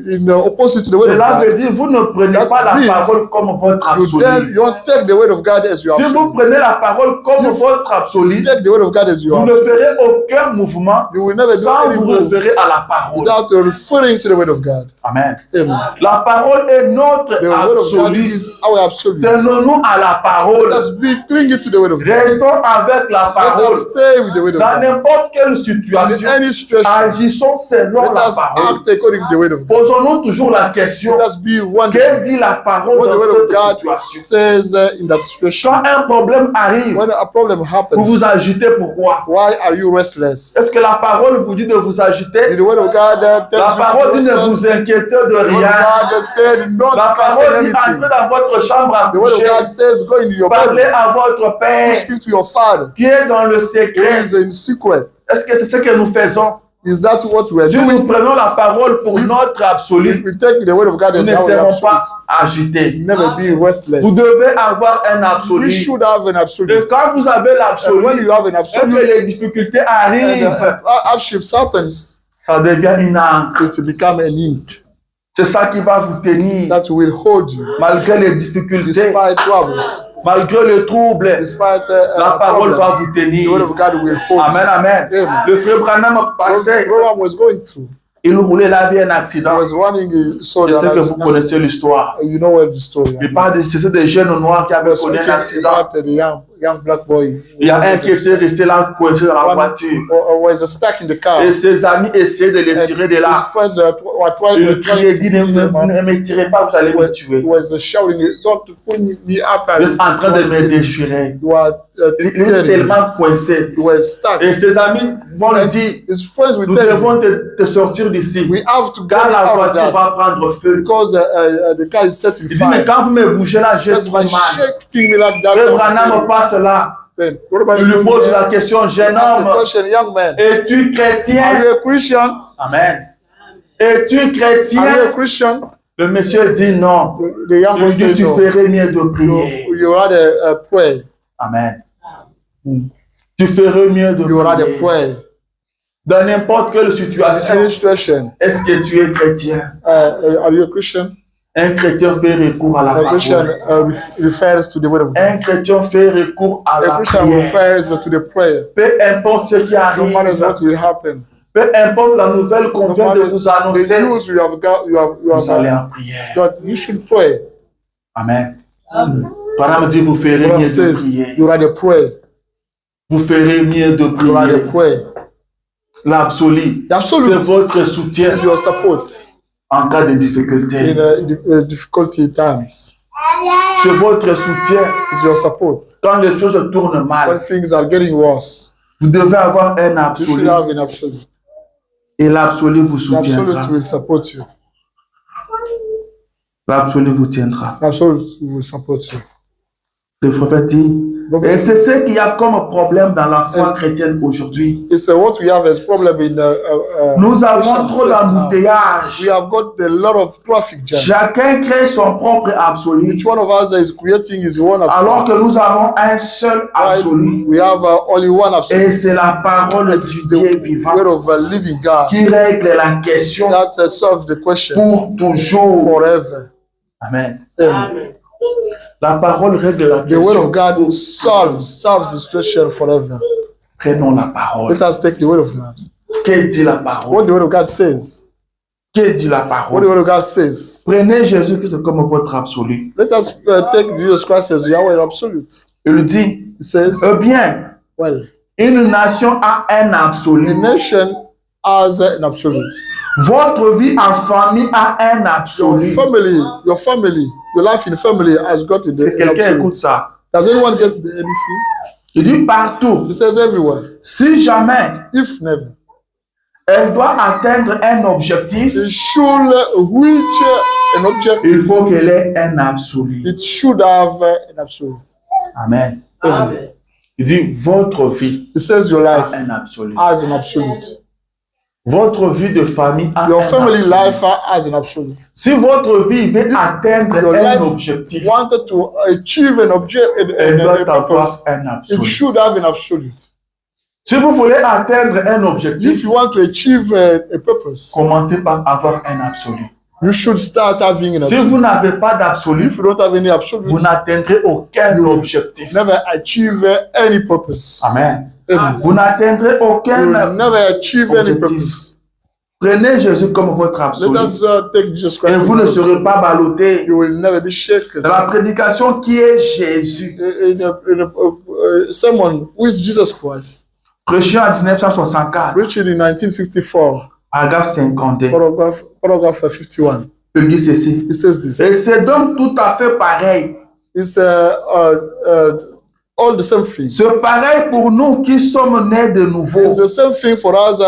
in opposite to the word of cela God, veut dire vous ne prenez That pas la means parole comme votre you absolu. don't take the word of God as your Si vous absolute. prenez la parole comme votre absolu, You take the word of God as your vous ne absolute. ferez aucun mouvement You will never do sans any vous move référer à la parole. without referring to the word of God. Amen. Amen. La parole est notre The word of God absolu. is our absolute. Tenons-nous à la parole. Let us be clinging to the word of God. Restons avec la Let parole. us stay with the word of Dans God. n'importe quelle In situation, any situation, agissons selon let la us parole. act according to the word of God. Posons-nous toujours la question, Let us be one. que dit la parole What the dans word of cette God situation? says in that situation. Quand un problème arrive, When a problem vous happens, vous agitez pourquoi? why are you restless? Est-ce que la parole vous dit de vous agiter? Did the word of God La tells you to parole be dit ne restless? vous inquiétez de The word of rien. God said, don't La concern parole dit anything. entrez dans votre chambre à The word of coucher. God says, go into your Parlez bedroom. à votre You Père speak to your father. qui est dans le Who secret. is in secret. Est-ce que c'est ce que nous faisons? Is that what we are Si doing? nous prenons la parole pour notre absolu, We take the word of God nous as ne our serons absolute. pas agités. Never be restless. Vous devez avoir un We absolu. should have an Et absolute. quand vous avez And when l'absolu, you have an et que absolute, les difficultés and arrivent, hardships happens, ça devient une encre. it become an ink C'est ça qui va vous tenir that will hold you malgré les difficultés, despite troubles, malgré le trouble. despite La parole va problems. vous The word tenir. of God will hold Amen, amen. Amen. Le frère Branham passait, Abraham was going through. il roulait la vie un He accident. was running. He saw Je sais que vous an connaissez accident. l'histoire. You know what the story. Il parle de c'est des jeunes noirs qui I avaient was connu speaking un accident. about the young black boy. Il y a un qui était resté là coincé dans la One voiture. was stuck in the car. Et ses amis essayaient de le tirer de His là. friends were Il trying criait, dit ne me tirez pas, vous allez me He tuer. was shouting, "Don't put me up!" Vous êtes en train de me déchirer. You are Il est tearing me. tellement coincé. He was stuck. Et ses amis vont lui dire, His friends will nous tell him, devons te sortir d'ici. "We have to get Car la out of voiture that va prendre feu. because the car is set in Il dit, mais fire." quand vous me bougez là, j'ai That's trop by mal. shaking me like that. Frère Branham passe là. Then, what about Il lui you? pose la question, jeune Ask the homme, question, young man. es-tu Are chrétien? you a Christian? Amen. Es-tu Are you a chrétien? Christian? Le monsieur dit non. The young Il man dit, said, tu "No. ferais mieux de prier. You rather pray. Amen. Tu ferais mieux de You rather prier. pray." Dans n'importe quelle In situation, any situation, est-ce que tu es chrétien? are you a Christian? Un chrétien fait recours à la A Christian parole. refers to the word of God. Un chrétien fait recours à A la Christian prière. refers to the prayer. Peu importe ce qui No arrive, matter what will happen, peu importe la nouvelle qu'on no vient de matter vous the annoncer, news you have got, you vous allez have en prière. got, you should pray. Amen. Pendant dit, vous ferez Abraham mieux de says, prier. you rather pray. Vous ferez mieux de You rather prier. pray. L'absolu, The absolute c'est votre soutien is your support en cas de difficulté. in difficulty times. C'est votre soutien It's your support quand les choses tournent when mal. things are getting worse. Vous devez avoir un You should absolu. have an absolute. Et l'absolu vous The absolute soutiendra. will support you. L'absolu vous tiendra. The absolute will support you. Le prophète dit, et c'est ce qu'il y a comme problème dans la foi chrétienne aujourd'hui. It's what we have as problem in Nous avons Christian trop faith now. d'embouteillages. We have got a lot of traffic jam. Chacun crée son propre absolu. Each one of us is creating his own Alors absolute. que nous avons un seul absolu. We have only one Et absolute. c'est la parole du Dieu The vivant word of a living God qui règle la question that solves the question pour toujours. forever. Amen. Amen. La parole règle la The word of question. God solves the situation forever. Prenons la parole. Let us take the word of God. Que dit la What parole? the word of God says. Que dit la What the parole? word of God says. Prenez Jésus-Christ comme votre absolu. Let us take Jesus Christ as Yahweh absolute. Il dit, It says, eh bien, well, une nation a un a absolu. nation has an absolute. Votre vie en famille a un Your absolu. family, your life in family has got Si an quelqu'un absolute. écoute ça, Does anyone get anything? il dit partout. It says everywhere. Si jamais If never. elle doit atteindre un objectif, It should reach an object. il faut qu'elle ait un absolu. It should have an absolute. Amen. Amen. Il dit votre vie It says your a life un absolu. has an absolute. Votre vie de famille a Your un family absolu. life has an absolute. Si votre vie veut atteindre Your un life objectif, wanted to achieve an object, elle doit a avoir purpose, un it absolu. should have an absolute. Si vous voulez atteindre un If objectif, you want to achieve a purpose, commencez par avoir un absolu. you should start having an Si absolute. vous n'avez pas d'absolu, If you don't have any absolute, vous n'atteindrez aucun You- objectif. never achieve any purpose. Amen. Amen. Vous n'atteindrez You aucun will never achieve any objectif. purpose. Prenez Jésus comme votre Let absolu. us take Jesus Et Christ. vous as ne your serez absolute. pas ballotté. You will never be shaken. Dans la prédication qui est Jésus, In a sermon with Jesus Christ, Prêché en 1964, preached in 1964, paragraphe 51. paragraph 51. Il dit ceci. It says this. Et c'est donc tout à fait pareil. It's all the same thing. C'est pareil pour nous qui sommes nés de nouveau. It's the same thing for us,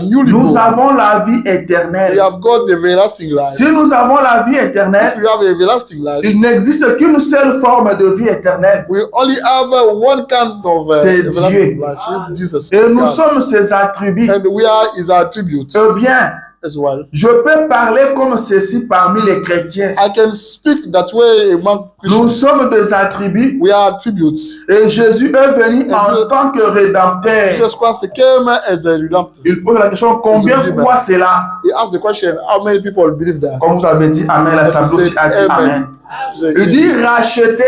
newly Nous born. avons la vie We éternelle. have got the everlasting life. Si nous avons la vie If éternelle, you have everlasting life, il n'existe qu'une seule forme de vie éternelle. we only have one kind of C'est everlasting Dieu. life. It's Jesus. Et nous God. sommes ses attributs. And we are his attributes Eh bien, as well. je peux parler comme ceci parmi les chrétiens. I can speak that way among Nous Christians. sommes des attributs We are attributes. et Jésus est venu en Dieu- tant que rédempteur. Jesus Christ came as a redemptor. Il pose la question, combien croient cela? He asked the question, how many people believe that? Comme vous avez dit Amen, la Sainte aussi a dit Amen. Il dit racheter,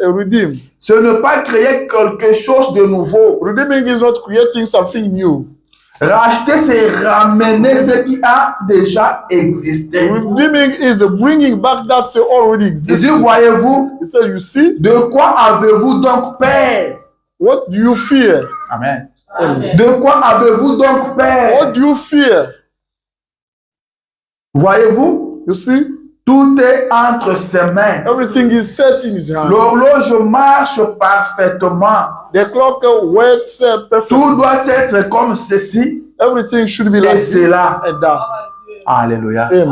Redeem. ce n'est pas créer quelque chose de nouveau. Redeeming is not creating something new. Racheter, c'est ramener ce qui a déjà existé. Redeeming is bringing back that already Il exists. dit, voyez-vous, He said, you see, de quoi avez-vous donc peur? what do you fear? Amen. De quoi avez-vous donc peur? What do you fear? Voyez-vous, You see, tout est entre ses mains. everything is set in his hand. L'horloge marche parfaitement. The clock works Tout perfectly. doit être comme ceci. Everything should be Et like c'est this là. and that. Alléluia. Amen.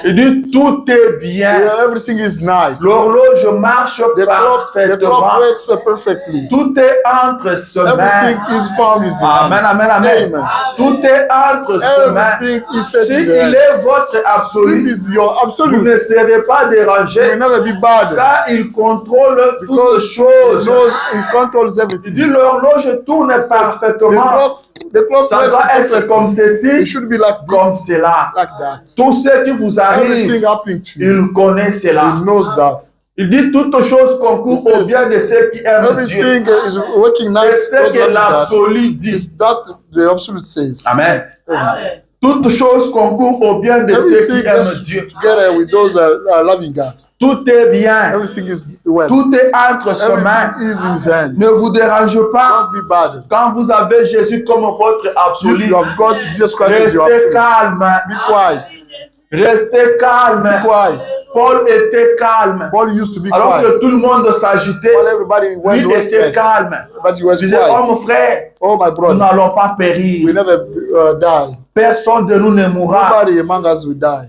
Il dit tout est bien. Yeah, everything is nice. L'horloge marche The clock parfaitement. works perfectly. Tout est entre ses Everything mains. is found in his hand. Amen, amen, amen. Amen. Tout est entre ses mains. Everything is set Si in his il hand. est votre This absolu, is your vous absolute. ne serez pas You will dérangé. never be bad. Car il contrôle toutes Because choses. he controls Il everything. dit l'horloge tourne parfaitement. The clock Ça works doit être perfectly. comme It ceci, should be like comme this, cela. like that. Tout ce qui vous Everything arrive, happening to you, il connaît cela. he knows that. Il dit toutes choses concourent He says, au bien de ceux qui aiment Dieu. Everything is working C'est nice. ce que l'absolu dit. Is that the absolute says. Amen. Toutes choses concourent au bien de ceux Everything qui aiment goes Dieu. together with those loving God. Tout est bien. Everything is well. Tout est entre ses mains. Everything is in his hands. Ne vous dérange pas. Don't be bad. Quand vous avez Jésus comme votre If absolu, you have got Jesus Christ as your restez absolute, calme. be quiet. Restez calme. Be quiet. Paul était calme. Paul used to be Alors quiet. que tout le monde s'agitait, While everybody was lui était restless, calme. but he was Il disait, quiet. oh mon frère, Oh my nous brother, n'allons pas we périr. never die. Personne de nous ne mourra. Nobody among us will die.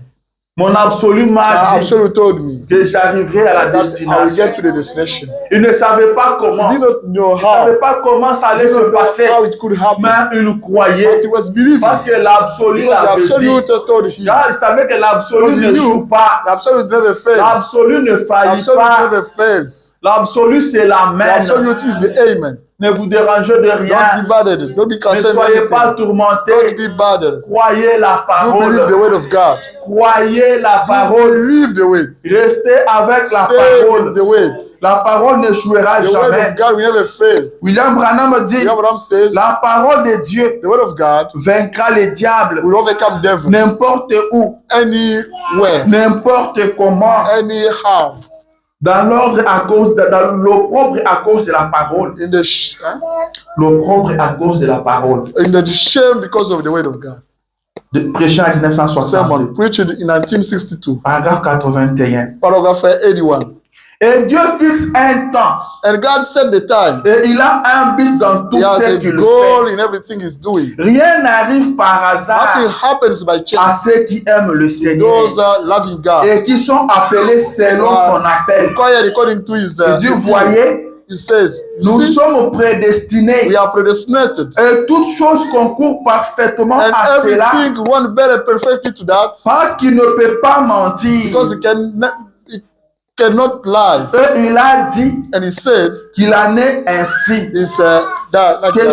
Mon absolu m'a Our dit absolute told me que j'arriverai à la that I will destination. get to the destination. Il ne savait pas comment. He did not know Il ne how. savait pas comment ça He allait did se not know passer. how it could happen. Mais il But croyait he was believing. parce que l'absolu Because the l'avait dit. absolute told him. Car il savait que l'absolu Because he ne knew joue pas. The absolute never fails. L'absolu ne The faillit absolute pas. never fails. L'absolu c'est The l'amen. absolute is the amen. Ne vous dérangez de Don't be rien. bothered. Don't be Ne concerned with soyez pas anything. tourmentés. Don't be bothered. Croyez la You believe the parole. word of God. Croyez la parole. Believe the word. Restez avec la Stay with parole. the word. La parole n'échouera The word jamais. of God will never fail. William Branham dit, Abraham says, la parole de Dieu the word of God vaincra les diables will overcome devil n'importe où, anywhere, n'importe comment, anyhow. dans l'ordre à cause dans l'opprobre à cause de la parole. L'opprobre à cause de la parole. In the shame because of the word of God. Prêché en 1962, Sermon preached in 1962, paragraphe 81. paragraph 81. Et Dieu fixe un temps And God set the time. et il a un but dans tout He has ce a qu'il goal fait. in everything he's doing. Rien n'arrive par Nothing hasard happens by à chance. ceux qui aiment le Seigneur Those are loving God. et qui sont appelés selon son appel. Required according to his Il dit, voyez, he says, nous see, sommes prédestinés we are predestinated. et toutes choses concourent parfaitement And à cela everything run better perfectly to that parce qu'il ne peut pas mentir. because he cannot lie. Et il a dit And he said, qu'il en est ainsi, like que that.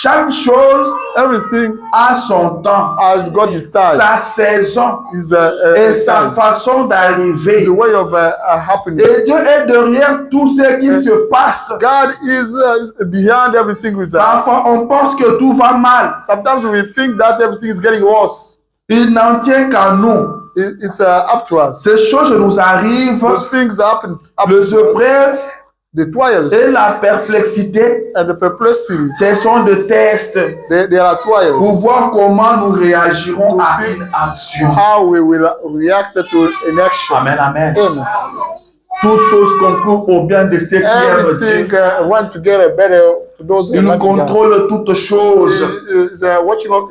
chaque chose Everything a son temps, has got his time. sa saison Is et sa façon d'arriver. the way of happening. Et Dieu est derrière tout ce qui se passe. God is behind everything. Parfois, on pense que tout va mal. Sometimes we think that everything is getting worse. Il n'en tient qu'à nous. It's up to us. Ces choses nous arrivent, Those things happen. les épreuves The trials et la perplexité, and the perplexity, ce sont des tests there are trials pour voir comment nous réagirons To à see une action. how we will react to an action. Amen, amen. Amen. Toutes choses concourent au bien de ceux qui aiment Everything Dieu. want to get a better to those who Il love God. contrôle toutes choses.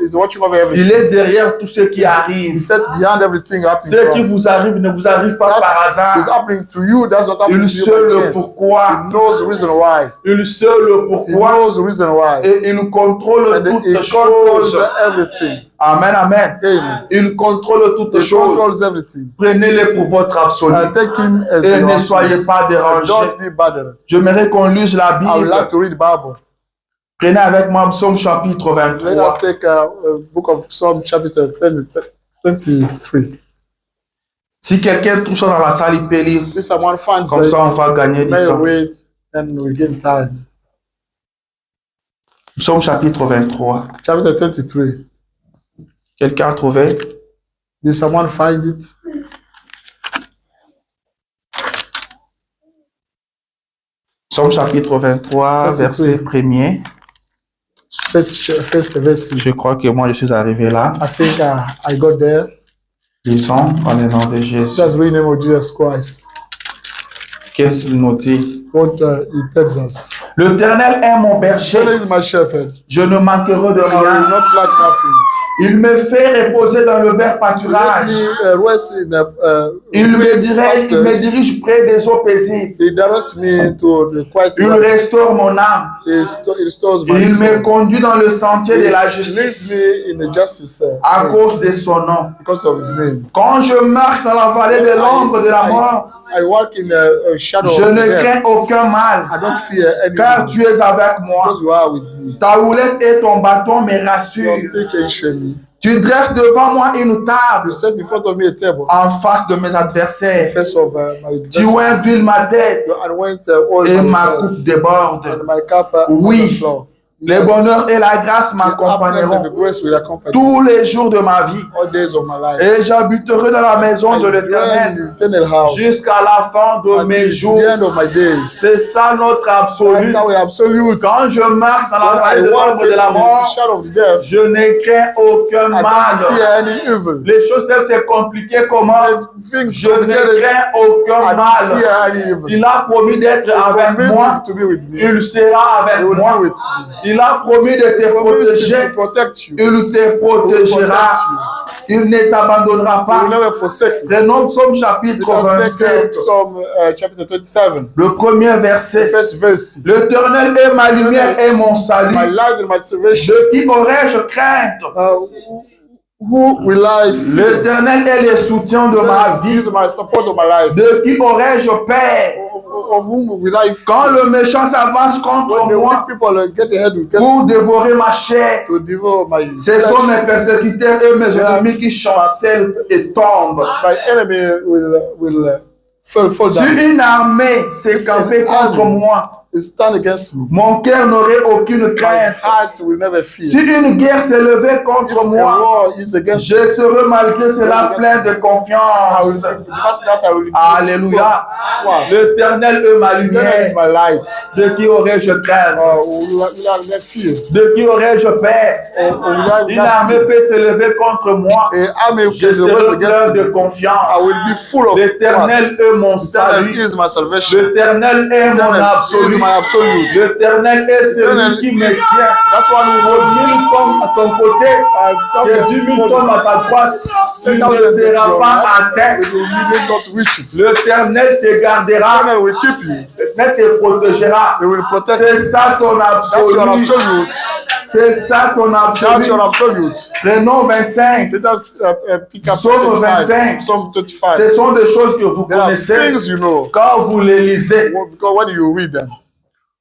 Is watching over Il everything. est derrière tout ce qui He arrive. set behind everything happening Ce to qui us. vous arrive ne vous arrive pas par That is hasard. happening to you. That's not happening Il to you sait by le chance. pourquoi. He knows the reason why. Il sait le He pourquoi. knows the reason why. Et il contrôle And he toutes controls choses. everything. Amen, amen. Amen. Il contrôle toutes He choses. controls everything. Prenez-les pour votre absolu. Take him as Et your ne soyez absolute. pas dérangés. Don't be bothered. J'aimerais qu'on lise la I would Bible. like to read the Bible. Prenez avec moi Psaume chapitre Let us 23. take a book of Psalm chapter 23. Si quelqu'un trouve ça dans la salle, il peut lire. If someone finds Comme ça, on va gagner du may temps. wait and we gain time. Psaume chapitre 23. Chapter 23. Quelqu'un a trouvé? Did someone find it? Psaume chapitre 23, 23. verset 1er. First verse. Je crois que moi, je suis arrivé là. I think I got there. Lisons dans le nom de Jésus. Just read the name of Jesus Christ. Qu'est-ce qu'il nous dit? What he tells us. L'Éternel est mon berger. He is my shepherd. Je ne manquerai de I will rien. not lack nothing. Il me fait reposer dans le vert Let pâturage. me rest in Il me pastures. dirige près des eaux paisibles. He directs me to the quiet Il waters. restaure mon âme. He restores my Il me soul. conduit dans le sentier de la He leads justice me in the justice à cause de son nom. because of his name. Quand je marche dans la vallée de l'ombre de la mort, I walk in a shadow je of ne death. crains aucun mal, I don't fear any car tu es avec moi. because you are with me. Ta houlette et ton bâton me Your rassurent. stick and show me. Tu dresses devant moi une You table set in front of me a table en face de mes adversaires. face of my Tu adversaries. induis ma tête You anoint all et my ma head, coupe déborde. and my cup Oui. overflow. Le bonheur et la grâce The happiness and the m'accompagneront grace will accompany me tous les jours de ma vie. all days of my life. Et j'habiterai dans la maison de I dwell l'Éternel in the eternal house jusqu'à la fin de until mes the jours. end of my days. C'est ça notre absolu. That's how we absolute. Quand je marche dans la When I vallée de walk l'ombre in de la the mort, shadow of death, je ne crains aucun I don't mal. fear any evil. Les choses peuvent se compliquer comment? Things Je ne complicated, crains aucun I don't mal. fear any evil. Il a promis d'être He avec promised moi. to be with me. Il sera He avec will moi. be with me. Il a promis de te He promised protéger. to protect you. He Il te will protégera. protect you. Il ne t'abandonnera He will pas. never forsake you. Prenons Psaume chapitre Let's take 27, Psalm chapter 27, le premier the verset. first verse. L'Éternel est ma lumière et mon salut. My light and my salvation. De qui aurais-je crainte? Who will I fear? L'Éternel est le soutien de ma He vie. is my support of my life. De qui aurais-je peur? Of whom will I fear? Quand le méchant s'avance contre When the moi weak people get ahead with pour dévorer ma chair, to devour my ce sont mes persécuteurs et mes ennemis qui chancellent et tombent. my enemy will fall Si down. une armée s'est campée contre moi, He stand against me. mon cœur n'aurait aucune My crainte. heart will never fear. Si une guerre s'est levée If contre a moi, war is against je serai malgré cela plein de I will confiance. because that I will Alléluia. Trust. L'Éternel est ma Eternal is lumière. my light. De qui aurais-je crainte? Will I never fear? De qui aurais-je peur? Une armée peut se lever contre moi. A army Je will rise serai plein against de me. I confiance. will be full of trust. L'Éternel est mon Eternal salut. is my salvation. L'Éternel est mon Eternal is absolu. my absolute. L'Éternel est celui qui me tient. That one who Quand holds me. 1000 tombent à ton côté, que 10 000 tombent à ta droite, tu ne seras pas atteint. It will even not reach you. L'Éternel te gardera. Eternal will keep you. L'Éternel te protégera. He will protect C'est you. ça ton That's your absolu. absolute. C'est ça ton That's absolu. your absolute. Prenons 25. Let us pick up Psalm 25. Psalm 25. Ce sont des choses que vous There are connaissez things you know quand vous les lisez. because when you read them.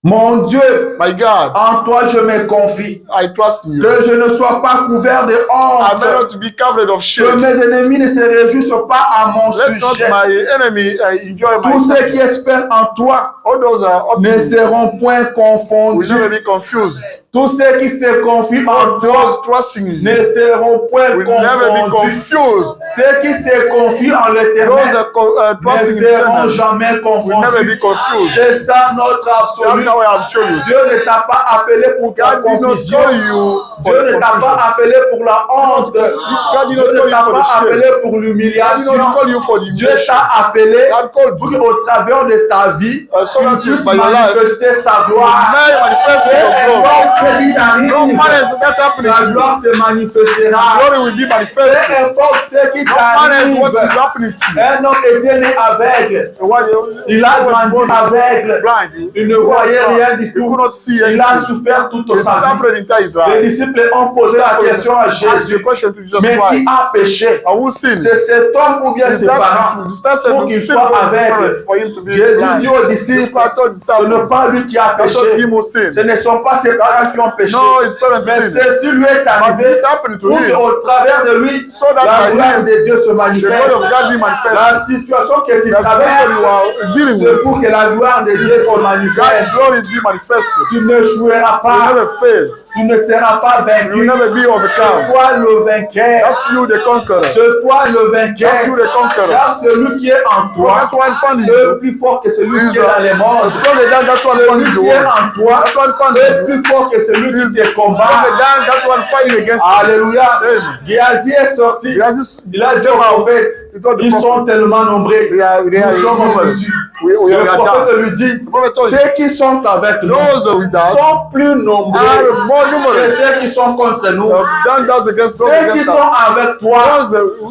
Mon Dieu, My God, en toi je me confie. I trust in you. Que je ne sois pas couvert de I honte. may not be covered of Que shame. mes ennemis ne se réjouissent pas à mon Let not sujet. my enemy enjoy my Tous ceux suffering. qui espèrent en toi All those are up to ne you. seront point Will confondus. never be confused. Tous ceux qui se confient en All toi those trusting in you ne seront point will never be confondus. confused. Ceux qui se confient en Those l'Éternel are ne trusting in seront eternal jamais will never confondus. be confused. C'est ça notre That's absolu. how I am showing you. Dieu ne t'a pas appelé pour ta God did not confusion. call you for Dieu ne t'a confusion. pas appelé pour la honte. God did Dieu not ne call you t'a for the pas shame. appelé pour God did l'humiliation. not call you for the Dieu humiliation. t'a appelé God called pour you. qu'au travers de ta vie, So that tu puisses by your life, manifester sa gloire. may manifest Peu your glory. importe ce qui t'arrive, No matter what happening, la gloire se manifestera. glory will be Peu manifested. importe ce qui No matter t'arrive, what is happening to you. un homme était né aveugle. Il a grandi aveugle. blind. Il ne voyait rien du You tout. could not see Il a anything. souffert toute He sa vie. suffered entire his Les life. disciples ont posé la question à Ask Jésus. the question to Jesus Mais qui Christ. a péché? And who sinned? C'est cet homme ou bien Is ses that parents this person pour who qu'il sinned soit or his aveugle? parents for him to be Jésus blind? dit aux This disciples, part told ce n'est disciples, pas lui qui a it's not péché. him who sinned. Ce ne sont pas ses parents qui ont péché. No, his parents Mais sinned. ceci lui est But arrivé this happened to pour him. qu'au travers de lui, So that la by gloire him, de Dieu se the manifeste. glory of God be manifested. La situation que tu The problem you traverses, are dealing c'est with, pour que la gloire de Dieu se manifeste. God's glory be manifested. Tu ne joueras You will pas, never fail. tu ne seras pas You will vaincu. never be C'est overcome. toi le vainqueur. That's you the conqueror. C'est toi le vainqueur. That's you the conqueror. Car celui qui est en toi That's why I'm finding est you. plus fort que celui Is qui est dans les morts. stronger than that's why I'm Celui finding qui you. est en toi That's why I'm finding est you. plus fort que celui qui te Stronger combat. than that's why I'm fighting against you. Alléluia. Amen. Géasi est sorti. He has this. Il a dit au prophète, He told the ils sont prophet, tellement nombreux. Nous sommes foutus. We Le are prophète down. lui dit, The prophet told him, ceux qui sont avec nous those with us sont plus nombreux are more que numerous ceux qui sont contre nous. than those against those Ceux qui against sont us. avec toi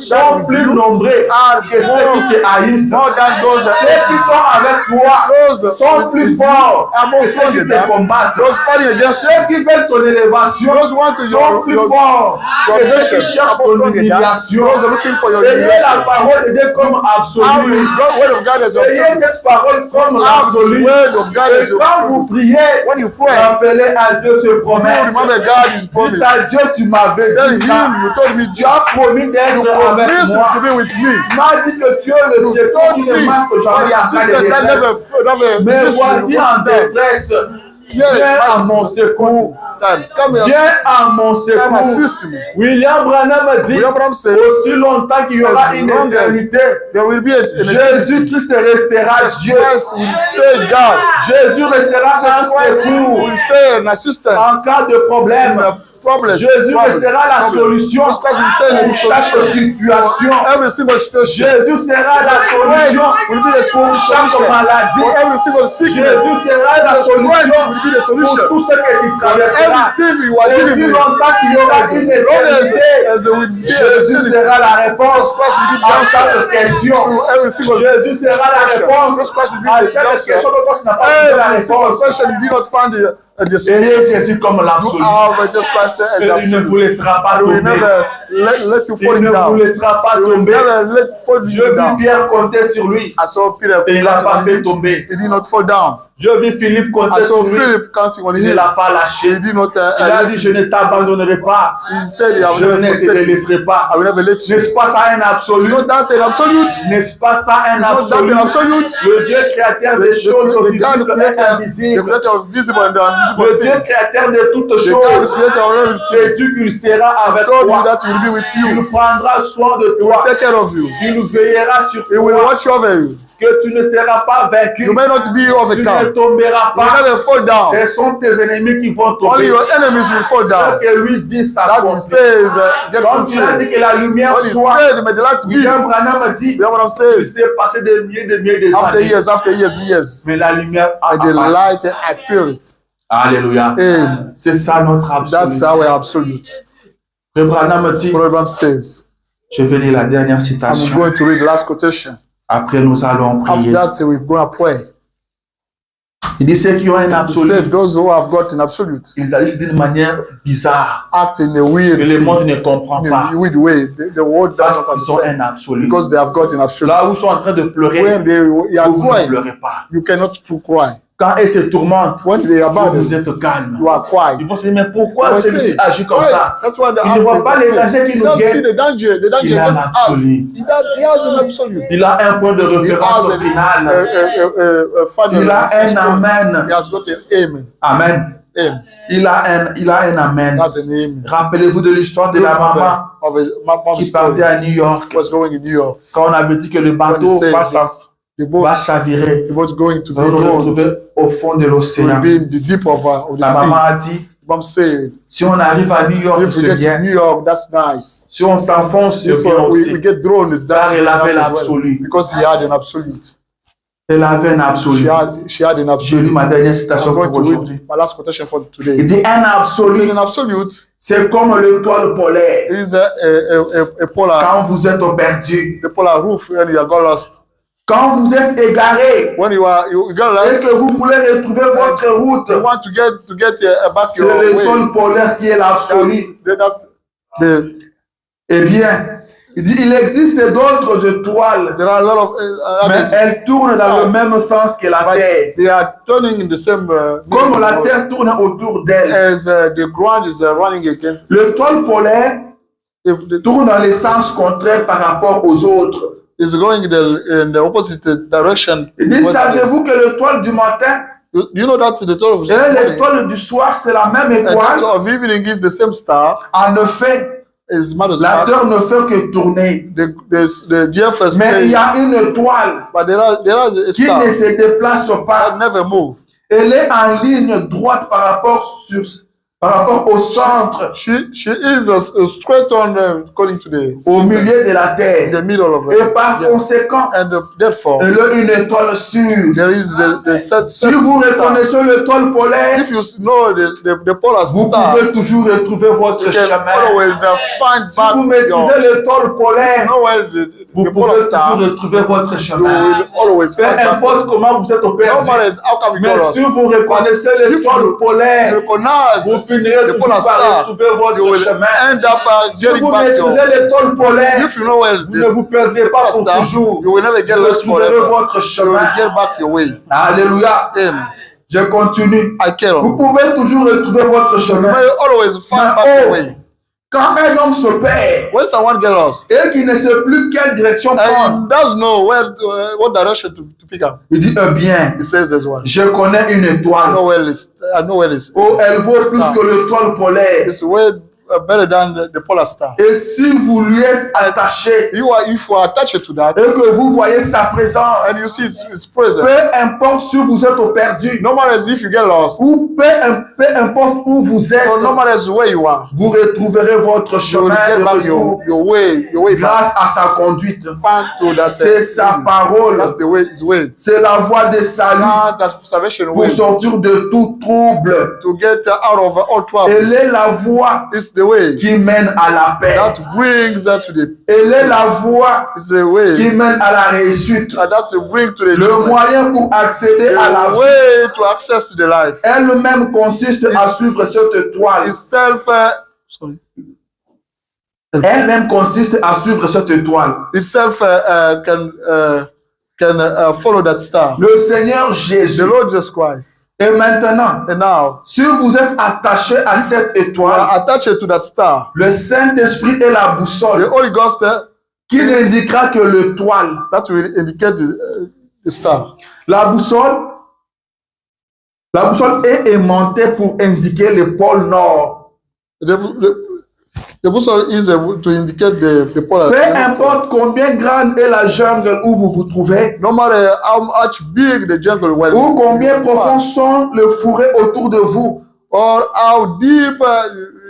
sont plus nombreux que ceux qui te haïssent. More than those Ceux qui sont avec toi sont plus forts que ceux qui te combattent. those fighting against Ceux qui veulent ton élévation those want to sont plus forts que ceux qui cherchent ton humiliation. those are looking for your Ayez la humiliation. parole de Dieu comme How absolue. is God word of God as your Ayez cette parole comme l'absolu. word of God Et as your quand vous priez, when you pray, rappelez à Dieu ses promesses. remember God is Dites promised. à Dieu, tu m'avais Tell dit ça. him, you told me Tu as promis d'être you avec promised moi. to be with me. Tu m'as dit que tu es le secours qui ne manque jamais à cas de détresse. Mais voici en détresse. Viens à mon secours. Come here. Viens à mon Come secours. assist me. William Branham dit, William Branham said, aussi longtemps qu'il y aura as une long as éternité, there will be a Jésus-Christ restera Dieu. Jesus will stay God. Jésus restera un secours Will stay an assistant. en cas de problème. Problem. Jésus restera la solution Jesus Christ will stay pour the chaque solution. situation. Every single situation. Jésus sera la solution Will be the pour chaque solution. maladie. For every single sickness. Jésus sera la solution Will be the pour solution. tout ce que tu traverseras. Everything you are Aussi dealing with. longtemps qu'il y aura une éternité, As there will be Jésus sera la réponse à chaque question. every single Jésus sera la réponse à chaque question dont tu n'as pas trouvé la every single réponse. question you did not find the solution. Ayez Jésus comme You l'absolu. are just Christ as Il ne absolute. vous laissera pas He will tomber. never let you fall Il ne vous down. laissera pas He will tomber. never let fall Je you vis down. Pierre compter sur lui. I saw Peter. Et il n'a pas fait tomber. He did not fall down. Je vis Philippe compter I saw sur lui. Philip counting on Il ne him. l'a pas lâché. He did not. Il a dit, je ne t'abandonnerai pas. He said, I will Je never ne te forsake you. laisserai pas. I will never let you. N'est-ce pas ça un absolu? It's not that an absolute. N'est-ce pas ça un It's not that absolu? an absolute. Le Dieu créateur des choses The God visibles et creator, the invisibles. creator of visible and the invisible Le Dieu things. créateur de toutes The God choses. creator of everything. C'est Dieu qui sera avec Told you toi. that he will be with Il you. prendra soin de toi. Take care of you. Il veillera sur He will toi. watch over you. Que tu ne seras pas vaincu. You may not be Tu ne overcome. tomberas You will pas. never fall down. Ce sont tes ennemis qui vont Only tomber. your enemies will fall Ce down. que lui dit, ça That he compte. says, get Quand il a fulfilled. dit que la lumière When he soit, said, may the light be. William Branham dit, You know what I'm il saying? s'est passé des milliers After d'années. years, after years. Mais la lumière a And the apparu. light appeared. Alléluia. Amen. C'est ça notre That's absolu. our absolute. Frère Branham dit, Proverbs says, je vais lire la dernière I'm citation. going to read the last quotation. Après, nous allons After prier. that, we're going to pray. Il dit ceux qui ont un He absolu, said, those who have got an absolute ils agissent d'une manière bizarre act in a weird, que le monde ne comprend pas. weird way. The world Parce doesn't qu'ils ont understand. un absolu. Because they have got an absolute. Là où ils sont en train de pleurer, When they are vous ne crying, pleurez pas. you cannot cry. Quand ils se tourmentent, when they are bad, vous êtes calme. you are quiet. Ils vont se dire, mais pourquoi They will celui-ci say, agit comme "Why?" ça? That's why Il ne voit pas les dangers qui he nous doesn't see guettent. the danger. The danger Il a is just us. l'absolu. He has an absolute. Il a un point de He référence has au final. a final. Il a un amen. He has got an amen. Amen. Amen. Il a un amen. That's an amen. Rappelez-vous de l'histoire de la maman Of a mom's qui story. partait à New York. Was going in New York. Quand on avait dit que le When bateau he said the boat va chavirer, was going to be on se rolled. retrouver au fond de Will l'océan. be in the deep of the La maman sea. a dit, Mom said, si on arrive à New York, if we c'est get bien. to New York, that's nice. Si on s'enfonce, c'est If bien we aussi. get drawn, that's Car elle avait nice as well. l'absolu. Because he had an absolute. Elle avait un absolu. She had an J'ai lu absolute. ma dernière I'm citation going pour to read aujourd'hui. my last quotation for Il today. dit, un absolu, An absolute c'est comme l'étoile polaire. is a polar, Quand vous êtes perdu, the polar roof when you got lost. quand vous êtes égaré, When you got est-ce lost, que vous voulez retrouver votre route? you want to get back C'est your way. l'étoile polaire qui est l'absolu. That's the. Eh bien, il dit, il existe d'autres étoiles, There are a lot of mais others, elles tournent dans le même sens que la but Terre. they are turning in the same. Comme la Terre tourne autour d'elle. as the ground is running against. L'étoile polaire The tourne dans les sens contraires par rapport aux autres. is going in the opposite direction. Il dit, savez-vous que l'étoile du matin You know that the tour of et l'étoile du soir, c'est la même étoile? of evening is the same star. En effet, Is matters. la Terre ne fait que tourner. The DFS. Mais il y a une étoile But there are a qui star ne se déplace that pas. never move. Elle est en ligne droite par rapport au centre, She is straight on according to the au milieu de la in Terre. the middle of it. Et par conséquent, And therefore elle a une étoile sûre. there is the set. Si vous reconnaissez l'étoile polaire, If you know the polar vous star, pouvez toujours retrouver votre you can chemin. always find Si back vous maîtrisez l'étoile you polaire, know where vous the pouvez polar star. toujours retrouver votre You chemin. will always Peu find back. importe comment vous êtes No perdu. matter how come you Mais got lost. si vous reconnaissez l'étoile You polaire, recognize vous finirez the toujours polar par star. retrouver You votre will chemin. end up Si getting vous back maîtrisez your. l'étoile polaire, If you know where vous ne vous perdrez pas pour star, toujours. you will never get Vous lost retrouverez forever. votre You will chemin. get back your way. Alléluia. Amen. Je continue. I care. Vous pouvez toujours retrouver votre You chemin. may always find back your way. Quand un homme se perd When someone get lost et qu'il ne sait plus quelle direction prendre, and doesn't know what direction to pick up, il dit bien, he says this one. je connais une I étoile. know where it's. I know where it's. Oh, elle vaut plus que l'étoile polaire. It's way better than the polar star. Et si vous lui êtes attaché If you are attached to that et que vous voyez sa and you présence, see its presence, peu importe si vous êtes au perdu no matter if you get lost, ou peu importe où vous êtes, or no matter where you are, vous retrouverez votre you will chemin get de back retour your way back. grâce à sa conduite. Find to that. C'est sa parole, That's the way. His way. c'est la voie de salut That's that salvation pour way sortir de tout trouble. to get out of all Elle trouble. est la voie It's the way qui mène à la paix. that brings to the. Elle est la voie It's the way qui mène à la réussite. that brings to the. Le moyen pour accéder à la The vie way to access to the life elle-même consiste à suivre cette étoile. itself. Sorry. Elle-même consiste à suivre cette étoile. Itself can follow that star. Le Seigneur The Jésus. Lord Jesus Christ. Et maintenant, And now si vous êtes attaché à cette you étoile, are attached to that star. le Saint-Esprit est la The boussole Holy Ghost qui n'indiquera que l'étoile. that will indicate the star. La boussole est aimantée pour indiquer le pôle nord. The boussole is to indicate the polar. Peu importe combien grande est la jungle où vous vous trouvez, No matter how much big the jungle was, ou combien profonds sont les fourrés autour de vous, or how deep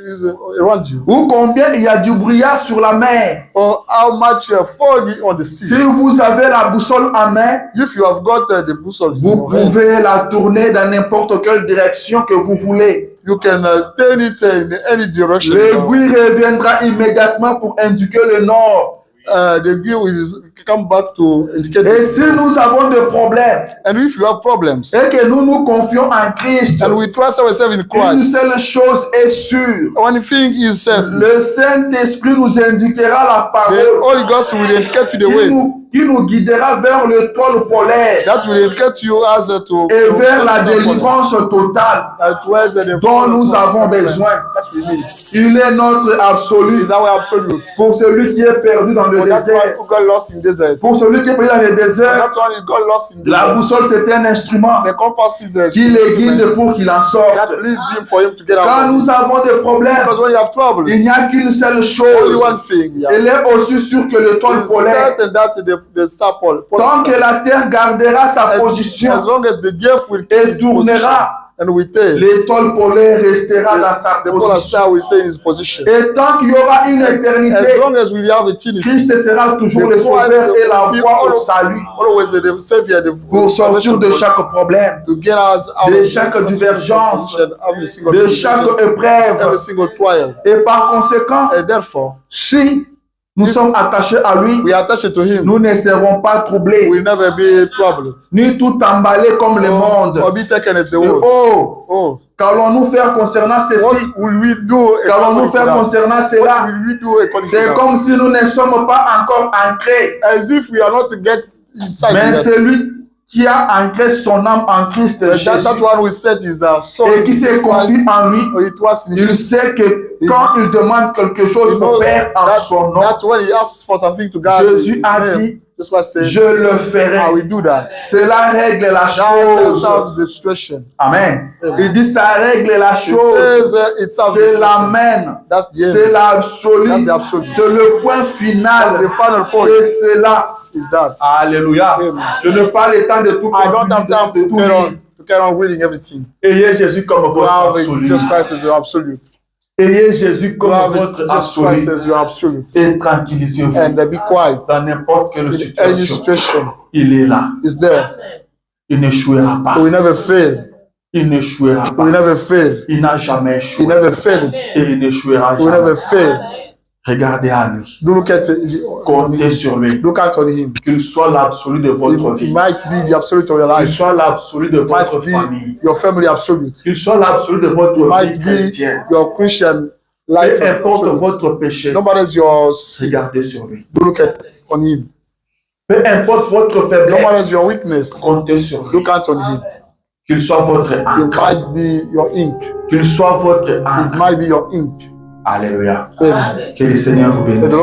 is around you, ou combien il y a du brouillard sur la mer. or how much foggy on the sea. Si vous avez la boussole en main, If you have got the boussole, vous pouvez la tourner dans n'importe quelle direction que vous voulez. you can turn it in any direction. L'aiguille reviendra immédiatement pour indiquer le nord. The gear will come back to indicate. Et si nous avons des problèmes And if you have problems, et que nous nous confions en Christ, and we trust ourselves in une Christ, seule chose est sûre. one thing is certain. Le Saint-Esprit nous indiquera la The parole Holy Ghost will indicate the way qui nous guidera vers l'étoile polaire that will educate you as to et vers la délivrance totale dont nous avons besoin. Il est notre absolu. Pour celui qui est perdu dans le désert, pour celui qui est perdu dans le désert, la boussole c'est un instrument qui le guide pour qu'il en sorte. Quand nous avons des problèmes, il n'y a qu'une seule chose. Elle est aussi sûre que l'étoile polaire. Tant que la terre gardera sa position et tournera, l'étoile polaire restera dans sa position. Et tant qu'il y aura une éternité, Christ sera toujours le sauveur et la voie au salut pour sortir de chaque problème, de chaque divergence, de chaque épreuve. Et par conséquent, si nous sommes attachés à lui, nous ne serons pas troublés, ni tout emballés comme le monde. Qu'allons-nous faire concernant ceci? Qu'allons-nous faire concernant cela? C'est comme si nous ne sommes pas encore ancrés. Mais celui qui a ancré son âme en Christ Jésus et qui s'est confié en lui, il sait que quand il demande quelque chose au Père en son nom, Jésus a dit, je le ferai. Cela règle la chose. Amen. Il dit ça règle la chose. C'est l'amen. C'est l'absolu. C'est le point final. C'est cela. Alléluia. Je n'ai pas le temps de tout everything. Ayez Jésus comme votre absolu. Ayez Jésus comme votre absolu et tranquillisez-vous dans n'importe quelle situation. Il est là. Il n'échouera pas. Il n'échouera pas. Il n'a jamais échoué. Et il n'échouera jamais. Regardez à lui. Comptez sur lui. Qu'il soit l'absolu de votre vie. Qu'il soit l'absolu de votre famille. Qu'il soit l'absolu de votre vie chrétienne. Peu importe votre péché, regardez sur lui. Peu importe votre faiblesse, comptez sur lui. Qu'il soit votre ancre. Qu'il soit votre ancre. Alléluia. Que le Seigneur vous bénisse.